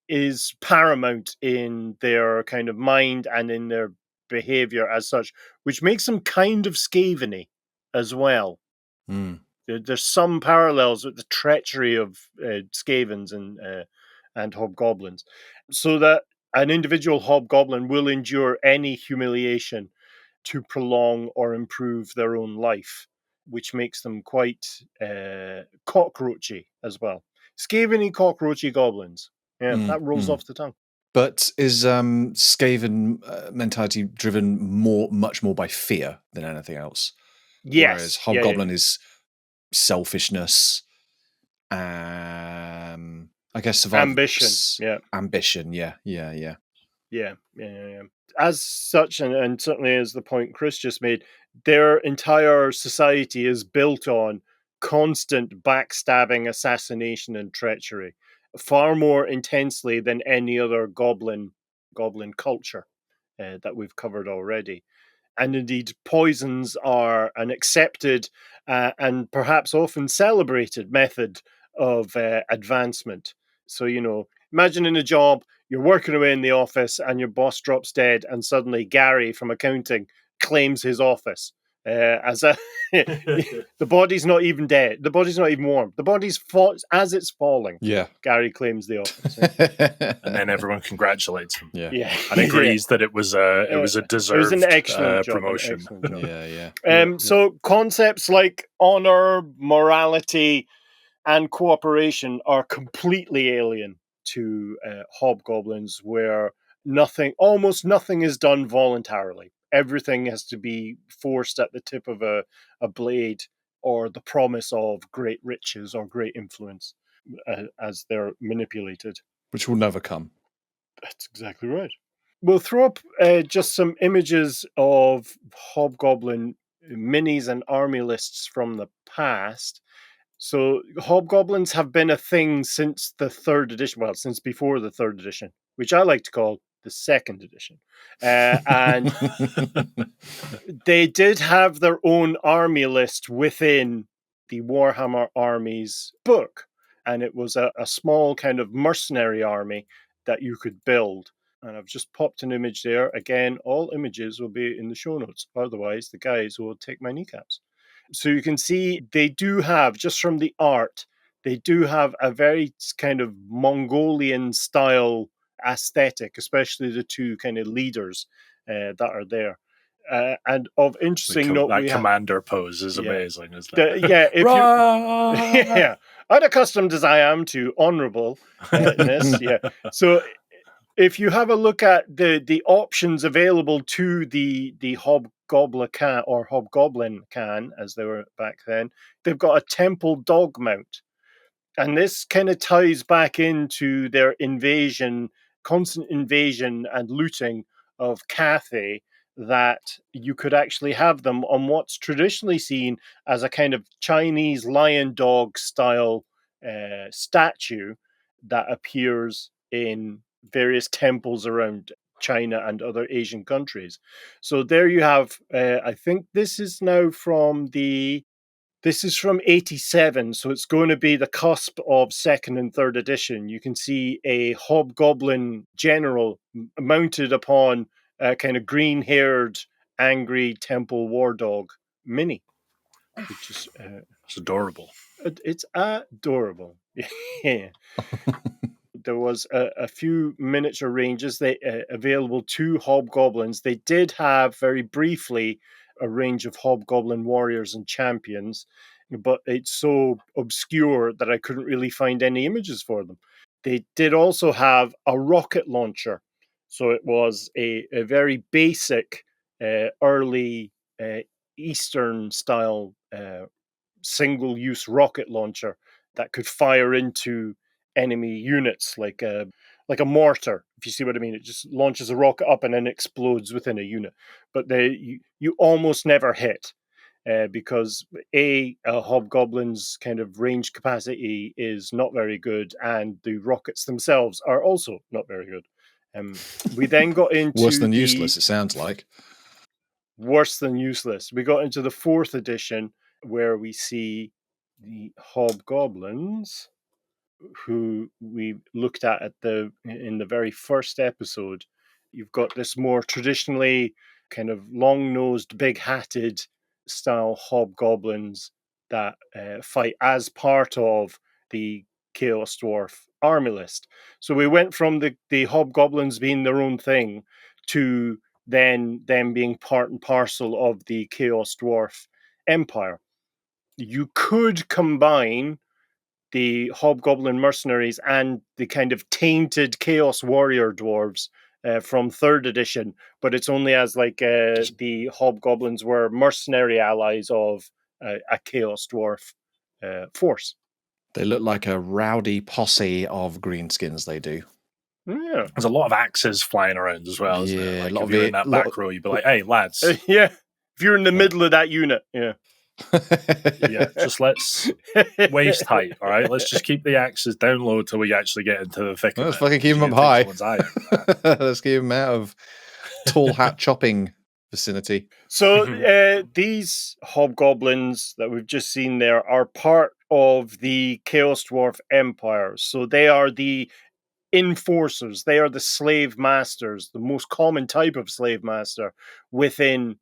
is paramount in their kind of mind and in their behavior as such, which makes them kind of Skaven-y as well. There's some parallels with the treachery of Skavens and hobgoblins, so that an individual hobgoblin will endure any humiliation to prolong or improve their own life, which makes them quite cockroachy as well. Skaven-y, cockroachy goblins. Yeah, that rolls off the tongue. But is Skaven mentality driven much more by fear than anything else? Yes. Whereas Hobgoblin is selfishness, I guess survival. Ambition. Yeah. As such, and certainly as the point Chris just made, their entire society is built on constant backstabbing, assassination, and treachery, far more intensely than any other goblin culture that we've covered already. And indeed, poisons are an accepted and perhaps often celebrated method of advancement. So, imagine in a job, you're working away in the office and your boss drops dead, and suddenly Gary from accounting claims his office. The body's not even dead. The body's not even warm. The body's as it's falling. Yeah. Gary claims the office. And then everyone congratulates him. Yeah. And agrees that it was a deserved it was an excellent promotion. Job, an excellent job. Yeah. So concepts like honor, morality, and cooperation are completely alien to hobgoblins, where almost nothing is done voluntarily. Everything has to be forced at the tip of a blade, or the promise of great riches or great influence as they're manipulated. Which will never come. That's exactly right. We'll throw up just some images of hobgoblin minis and army lists from the past. So hobgoblins have been a thing since the 3rd edition, well, since before the 3rd edition, which I like to call the 2nd edition. And they did have their own army list within the Warhammer Armies book. And it was a small kind of mercenary army that you could build. And I've just popped an image there. Again, all images will be in the show notes. Otherwise, the guys will take my kneecaps. So you can see they do have, just from the art, they do have a very kind of Mongolian style aesthetic, especially the two kind of leaders that are there. And of interesting note, that commander pose is amazing, isn't it? Unaccustomed as I am to honorableness, So if you have a look at the options available to the Hobgobla-Khan or Hobgoblin Khan, as they were back then, they've got a temple dog mount. And this kind of ties back into their constant invasion and looting of Cathay, that you could actually have them on what's traditionally seen as a kind of Chinese lion dog style statue that appears in various temples around China and other Asian countries. So there you have, I think this is now from 87, so it's going to be the cusp of 2nd and 3rd edition. You can see a hobgoblin general mounted upon a kind of green-haired, angry temple war dog mini, which is it's adorable. It's adorable. Yeah. There was a few miniature ranges available to hobgoblins. They did have very briefly a range of hobgoblin warriors and champions, but it's so obscure that I couldn't really find any images for them. They did also have a rocket launcher. So it was a very basic early Eastern style single-use rocket launcher that could fire into enemy units like a mortar, if you see what I mean. It just launches a rocket up and then explodes within a unit. But you almost never hit because a hobgoblin's kind of range capacity is not very good, and the rockets themselves are also not very good. We then got into worse than useless, it sounds like. Worse than useless. We got into the 4th edition, where we see the hobgoblins, who we looked at in the very first episode. You've got this more traditionally kind of long-nosed, big-hatted style hobgoblins that fight as part of the Chaos Dwarf army list. So we went from the hobgoblins being their own thing to then them being part and parcel of the Chaos Dwarf Empire. You could combine the Hobgoblin mercenaries and the kind of tainted Chaos Warrior dwarves from 3rd edition, but it's only as like the Hobgoblins were mercenary allies of a Chaos Dwarf force. They look like a rowdy posse of greenskins, they do. Yeah. There's a lot of axes flying around as well, isn't Yeah, there? a Like lot if of you're it- in that lot back of- row, you'd be like, hey, lads, Yeah. If you're in the middle of that unit, yeah. yeah, just let's waist height, all right? Let's just keep the axes down low till we actually get into the thick of Let's it. fucking keep You them can up take high. someone's eye out with that. Let's keep them out of tall hat chopping vicinity. So these hobgoblins that we've just seen there are part of the Chaos Dwarf Empire. So they are the enforcers. They are the slave masters, the most common type of slave master within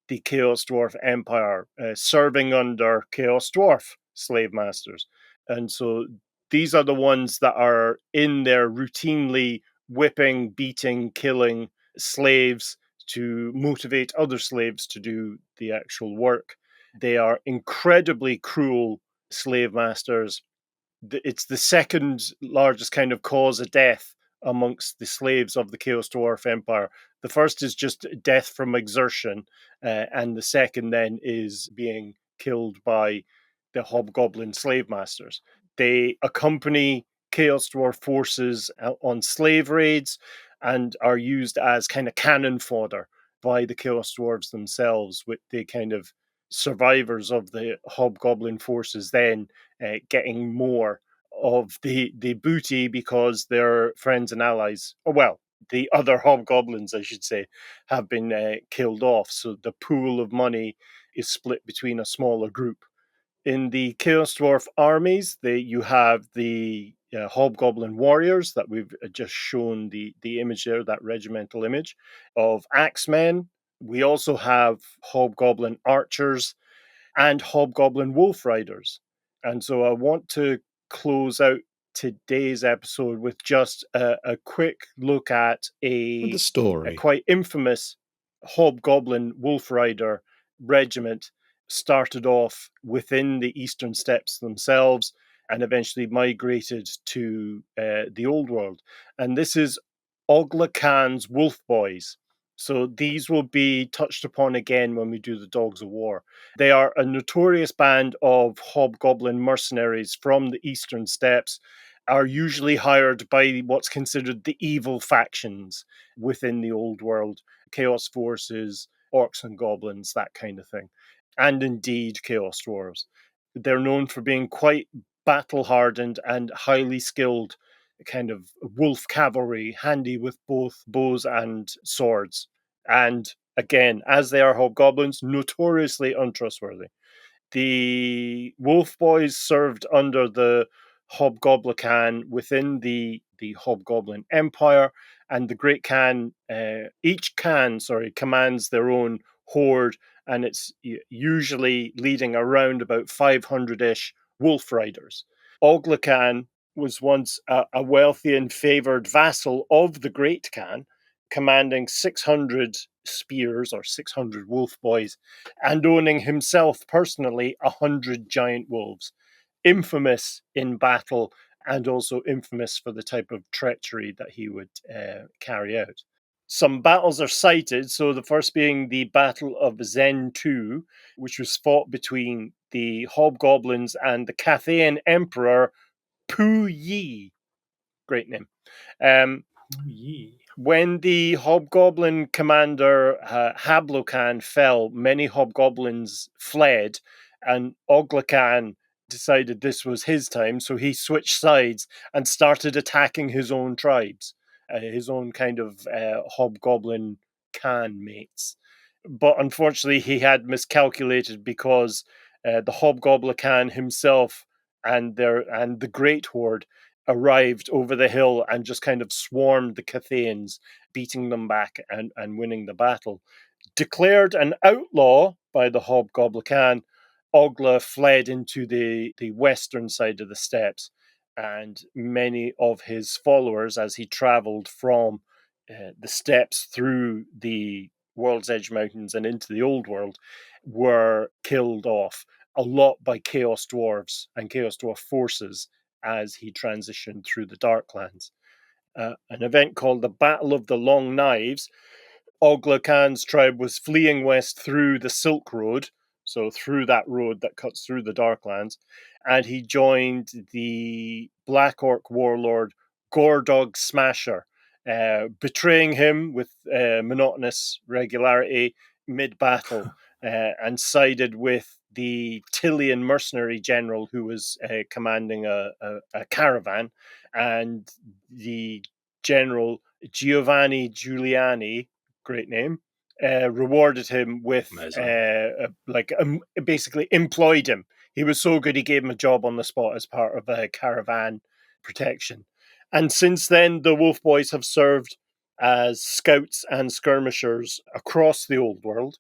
the Chaos Dwarf Empire, serving under Chaos Dwarf slave masters. And so these are the ones that are in there routinely whipping, beating, killing slaves to motivate other slaves to do the actual work. They are incredibly cruel slave masters. It's the second largest kind of cause of death amongst the slaves of the Chaos Dwarf Empire. The first is just death from exertion, and the second then is being killed by the Hobgoblin slave masters. They accompany Chaos Dwarf forces on slave raids and are used as kind of cannon fodder by the Chaos Dwarves themselves, with the kind of survivors of the Hobgoblin forces then getting more of the booty because their friends and allies, or well, the other hobgoblins, I should say, have been killed off. So the pool of money is split between a smaller group. In the Chaos Dwarf armies, you have the Hobgoblin warriors that we've just shown the image there, that regimental image of axemen. We also have Hobgoblin archers and Hobgoblin wolf riders. And so I want to close out today's episode with just a quick look at With the a story. quite infamous Hobgoblin wolf rider regiment started off within the Eastern Steppes themselves and eventually migrated to the Old World. And this is Oglakan's Wolfboyz. So these will be touched upon again when we do the Dogs of War. They are a notorious band of hobgoblin mercenaries from the Eastern Steppes, are usually hired by what's considered the evil factions within the Old World, Chaos Forces, Orcs and Goblins, that kind of thing, and indeed Chaos Dwarves. They're known for being quite battle-hardened and highly skilled kind of wolf cavalry, handy with both bows and swords. And again, as they are hobgoblins, notoriously untrustworthy. The Wolfboyz served under the Hobgobla-Khan within the Hobgoblin Empire, and the Great Khan, each Khan, commands their own horde, and it's usually leading around about 500-ish wolf riders. Oglakan was once a wealthy and favored vassal of the Great Khan, commanding 600 spears or 600 Wolfboyz, and owning himself personally 100 giant wolves, infamous in battle and also infamous for the type of treachery that he would carry out. Some battles are cited, so the first being the Battle of Zen 2, which was fought between the Hobgoblins and the Cathayan Emperor Pu Yi. Great name. When the Hobgoblin commander Hablokan fell, many Hobgoblins fled, and Oglakan decided this was his time, so he switched sides and started attacking his own tribes, his own kind of Hobgoblin Khan mates. But unfortunately, he had miscalculated because the Hobgobla-Khan himself and the Great Horde arrived over the hill and just kind of swarmed the Cathayans, beating them back and winning the battle. Declared an outlaw by the Hobgobla-Khan, Oglah fled into the western side of the steppes, and many of his followers, as he travelled from the steppes through the World's Edge Mountains and into the Old World, were killed off, a lot by Chaos Dwarfs and Chaos Dwarf forces as he transitioned through the Darklands. An event called the Battle of the Long Knives. Oglakan's tribe was fleeing west through the Silk Road, so through that road that cuts through the Darklands, and he joined the Black Orc warlord Gordog Smasher, betraying him with monotonous regularity mid-battle, and sided with the Tillian mercenary general who was commanding a caravan, and the general Giovanni Giuliani, great name, rewarded him with basically employed him. He was so good he gave him a job on the spot as part of a caravan protection. And since then, the Wolfboyz have served as scouts and skirmishers across the Old World,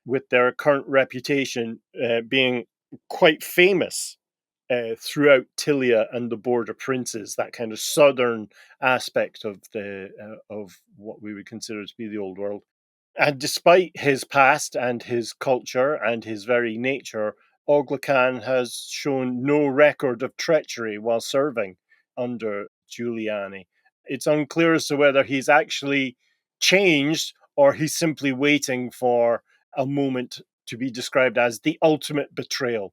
with their current reputation being quite famous throughout Tilia and the Border Princes, that kind of southern aspect of of what we would consider to be the Old World. And despite his past and his culture and his very nature, Oglakan has shown no record of treachery while serving under Giuliani. It's unclear as to whether he's actually changed or he's simply waiting for a moment to be described as the ultimate betrayal.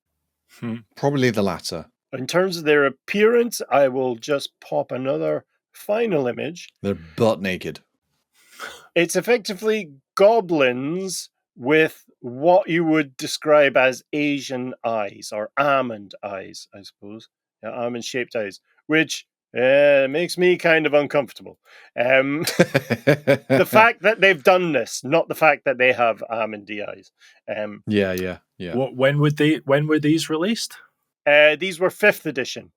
Probably the latter. In terms of their appearance, I will just pop another final image. They're butt naked. It's effectively goblins with what you would describe as Asian eyes, or almond eyes, I suppose. Yeah, almond-shaped eyes, which makes me kind of uncomfortable. The fact that they've done this, not the fact that they have almondy eyes. Yeah. When were these released? These were 5th edition.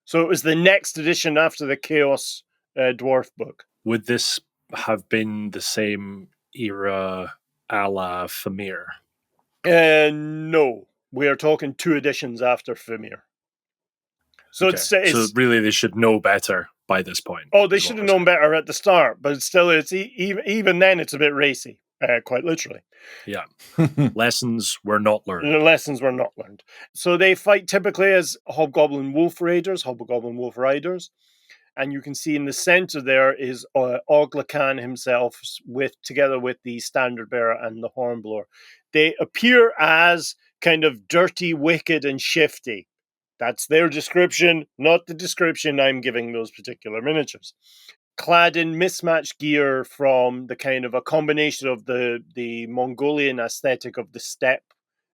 So it was the next edition after the Chaos Dwarf book. Would this have been the same era a la Famir? No. We are talking 2 editions after Famir. So Okay. So really they should know better by this point. Oh, they should have known better at the start, but still, it's even then it's a bit racy, quite literally. Yeah. Lessons were not learned. The lessons were not learned. So they fight typically as Hobgoblin Wolf Raiders, Hobgoblin Wolf Riders. And you can see in the center there is Oglakan himself, together with the standard bearer and the hornblower. They appear as kind of dirty, wicked, and shifty. That's their description, not the description I'm giving those particular miniatures. Clad in mismatched gear from the kind of a combination of the Mongolian aesthetic of the steppe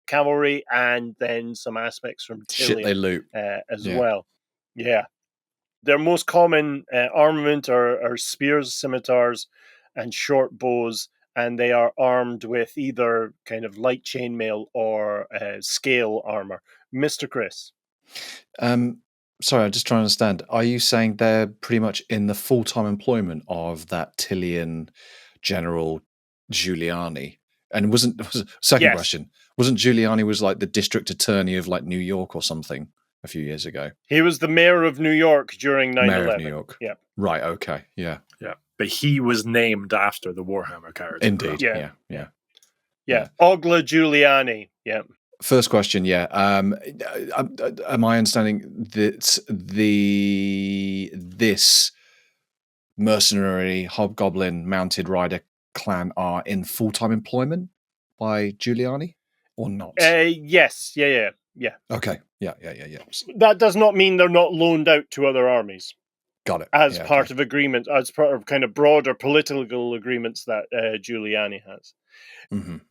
cavalry and then some aspects from Tilia, shit they loot as well. Yeah. Their most common armament are spears, scimitars, and short bows, and they are armed with either kind of light chainmail or scale armor. Mr. Chris. Sorry, I'm just trying to understand. Are you saying they're pretty much in the full-time employment of that Tilian general Giuliani? And second question, wasn't Giuliani was like the district attorney of like New York or something a few years ago? He was the mayor of New York during 9/11. Mayor of New York. Yeah. Right, okay. Yeah. But he was named after the Warhammer character. Indeed. Yeah. Yeah. Oglah Giuliani. Yeah. First question, yeah. Am I understanding that this mercenary Hobgoblin mounted rider clan are in full-time employment by Giuliani or not? Yes. Yeah. Okay. Yeah. That does not mean they're not loaned out to other armies. Got it. As part of agreement, as part of kind of broader political agreements that Giuliani has.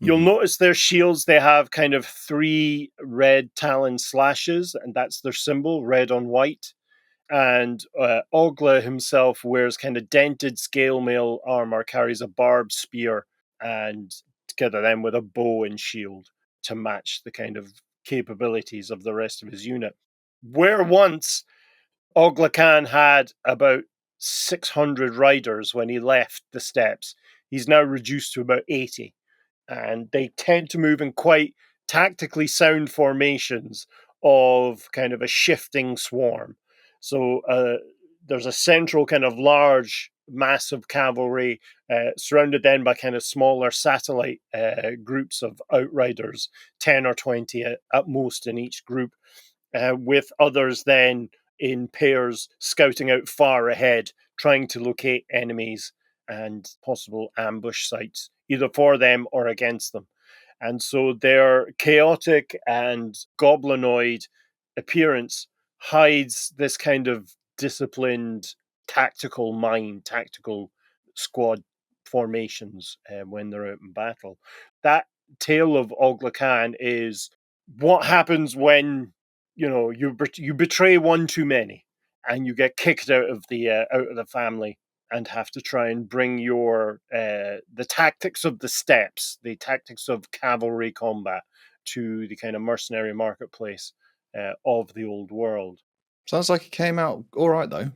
You'll notice their shields, they have kind of 3 red talon slashes, and that's their symbol, red on white. And Oglah himself wears kind of dented scale mail armor, carries a barbed spear, and together then with a bow and shield to match the kind of capabilities of the rest of his unit. Where once Oglakan had about 600 riders when he left the steppes, he's now reduced to about 80. and they tend to move in quite tactically sound formations of kind of a shifting swarm. So there's a central kind of large, massive cavalry surrounded then by kind of smaller satellite groups of outriders, 10 or 20 at most in each group, with others then in pairs scouting out far ahead, trying to locate enemies and possible ambush sites, either for them or against them. And so their chaotic and goblinoid appearance hides this kind of disciplined tactical mind, tactical squad formations when they're out in battle. That tale of Oglakan is what happens when you betray one too many and you get kicked out of the family and have to try and bring your the tactics of the steppes, the tactics of cavalry combat to the kind of mercenary marketplace of the old world. Sounds like he came out all right, though.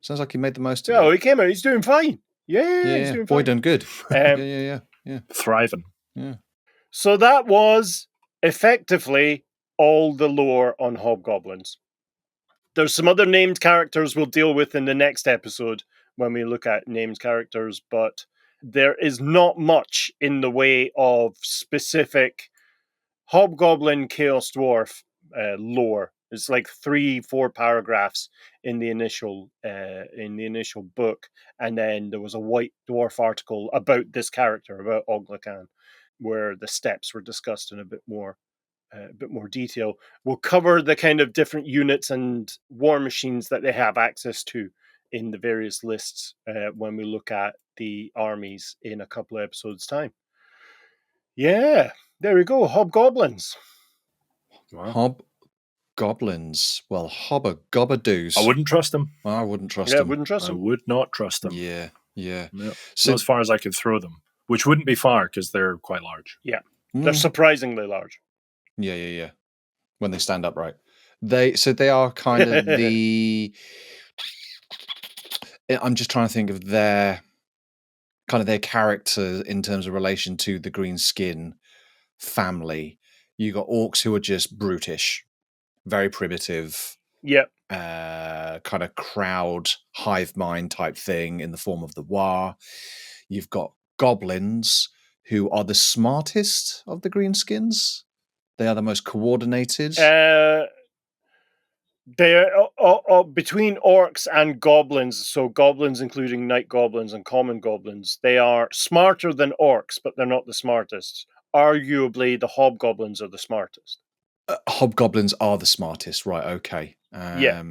Sounds like he made the most of Oh, it. he came out. He's doing fine. Yeah, he's doing Boy, fine. done good. Yeah. Thriving. Yeah. So that was effectively all the lore on hobgoblins. There's some other named characters we'll deal with in the next episode when we look at named characters, but there is not much in the way of specific Hobgoblin Chaos Dwarf lore. It's like 3-4 paragraphs in the initial book, and then there was a White Dwarf article about this character, about Oglakan, where the steps were discussed in a bit more detail. We'll cover the kind of different units and war machines that they have access to in the various lists when we look at the armies in a couple of episodes' time. Yeah, there we go. Hobgoblins. Wow. Hobgoblins. Well, hobba-gobba-doos. I wouldn't trust them. I wouldn't trust Yeah, them. wouldn't trust I them. would not trust them. Yeah. No. So As far as I could throw them, which wouldn't be far because they're quite large. Yeah, they're surprisingly large. Yeah. When they stand upright, they are kind of the. I'm just trying to think of their character in terms of relation to the Greenskin family. You got orcs who are just brutish, very primitive. Yep. Kind of crowd hive mind type thing in the form of the Wa. You've got goblins who are the smartest of the Greenskins. They are the most coordinated. They're between orcs and goblins, so goblins including night goblins and common goblins, they are smarter than orcs, but they're not the smartest. Arguably, the hobgoblins are the smartest. Hobgoblins are the smartest, right? Okay. Yeah.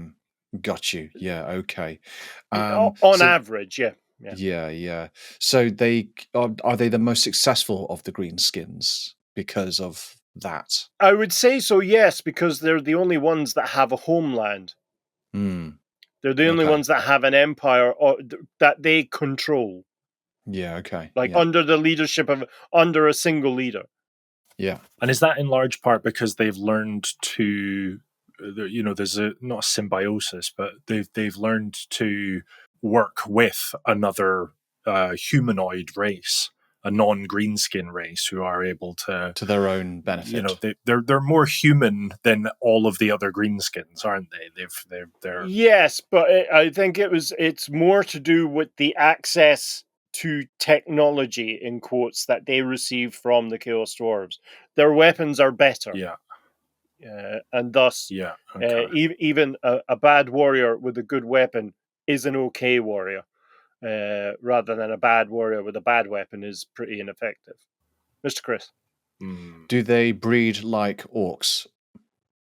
Got you. Yeah. Okay. On average, yeah. Yeah. So they are they the most successful of the Greenskins because of that? I would say so, yes, because they're the only ones that have a homeland. They're the only ones that have an empire that they control. Yeah, okay. Under the leadership of under a single leader. Yeah. And is that in large part because they've learned to, there's not a symbiosis, but they've learned to work with another humanoid race, a non-greenskin race, who are able to their own benefit. They're more human than all of the other greenskins, aren't they? They're yes, but I think it's more to do with the access to technology, in quotes, that they receive from the Chaos Dwarves. Their weapons are better. Yeah. And thus, even a bad warrior with a good weapon is an okay warrior. Rather than a bad warrior with a bad weapon is pretty ineffective. Mr. Chris. Do they breed like orcs?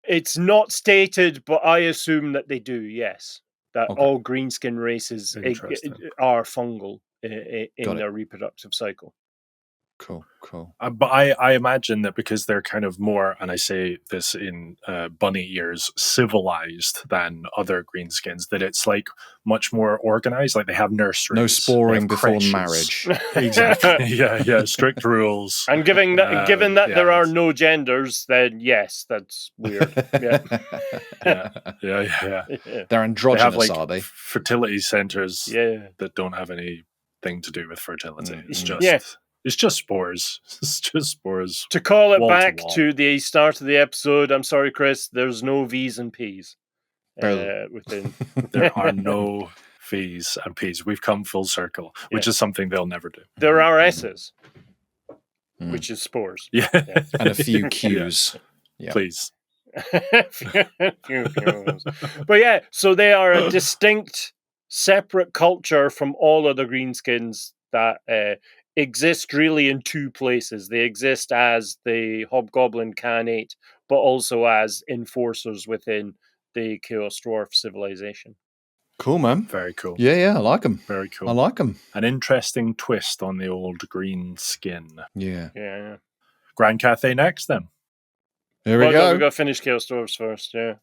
It's not stated, but I assume that they do, yes. That all greenskin races are fungal in their reproductive cycle. Cool. But I imagine that because they're kind of more, and I say this in bunny ears, civilized than other greenskins, that it's like much more organized. Like they have nurseries, no sporing before creches. Marriage. Exactly. Yeah. Strict rules. And given that there are no genders, then yes, that's weird. Yeah. They're androgynous, are they? Fertility centers that don't have anything to do with fertility. It's just It's just spores. It's just spores. To call it Wall to back wall. to the start of the episode, I'm sorry, Chris, there's no V's and P's Oh. within. There are no V's and P's. We've come full circle, which is something they'll never do. There are S's, Mm. which is spores. Yeah. And a few Q's. Yeah. Please. But yeah, so they are a distinct, separate culture from all other greenskins that exist really in two places. They exist as the Hobgoblin Khanate, but also as enforcers within the Chaos Dwarf civilization. Cool, man. Very cool. Yeah, I like them. Very cool. I like them. An interesting twist on the old green skin. Yeah. Yeah. Grand Cathay next, then. Here we No, go. we got to finish Chaos Dwarfs first, yeah.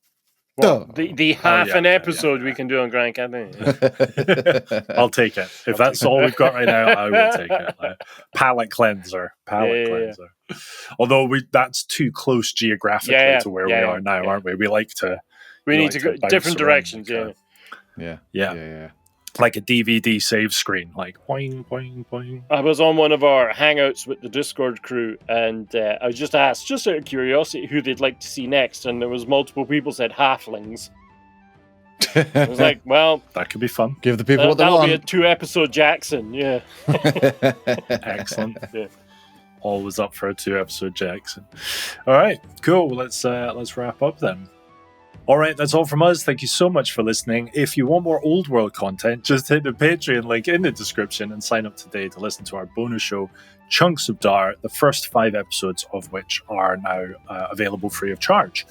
Duh. The half yeah, an yeah, episode yeah. we can do on Grand Cathay. Yeah. I'll take it. If that's all we've got right now, I will take it. Palate cleanser. Cleanser. Although that's too close geographically to where we are now, aren't we? We like to... We need like to go bounce different around directions, like Yeah. like a DVD save screen, like boing, boing, boing. I was on one of our hangouts with the Discord crew, and I was just asked, just out of curiosity, who they'd like to see next, and there was multiple people said halflings. I was like, well, That could be fun. Give the people what they that'll be a want. 2-episode Jackson, yeah. Excellent. Yeah. Always up for a 2-episode Jackson. All right, cool. Let's wrap up then. All right, that's all from us. Thank you so much for listening. If you want more Old World content, just hit the Patreon link in the description and sign up today to listen to our bonus show, Chunks of Dar, the first 5 episodes of which are now available free of charge.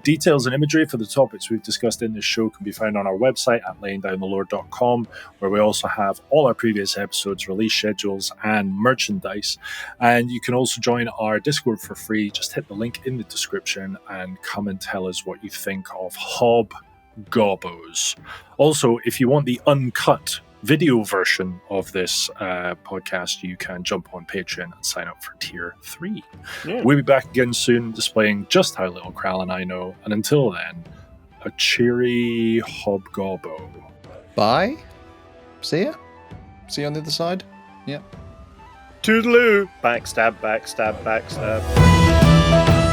Details and imagery for the topics we've discussed in this show can be found on our website at layingdownthelore.com, where we also have all our previous episodes, release schedules, and merchandise. And you can also join our Discord for free. Just hit the link in the description and come and tell us what you think of Hobgoblins. Also, if you want the uncut video version of this podcast, you can jump on Patreon and sign up for Tier 3. Yeah. We'll be back again soon, displaying just how little Kral and I know. And until then, a cheery Hobgobbo. Bye. See ya. See you on the other side. Yeah. Toodaloo! Backstab, backstab, backstab.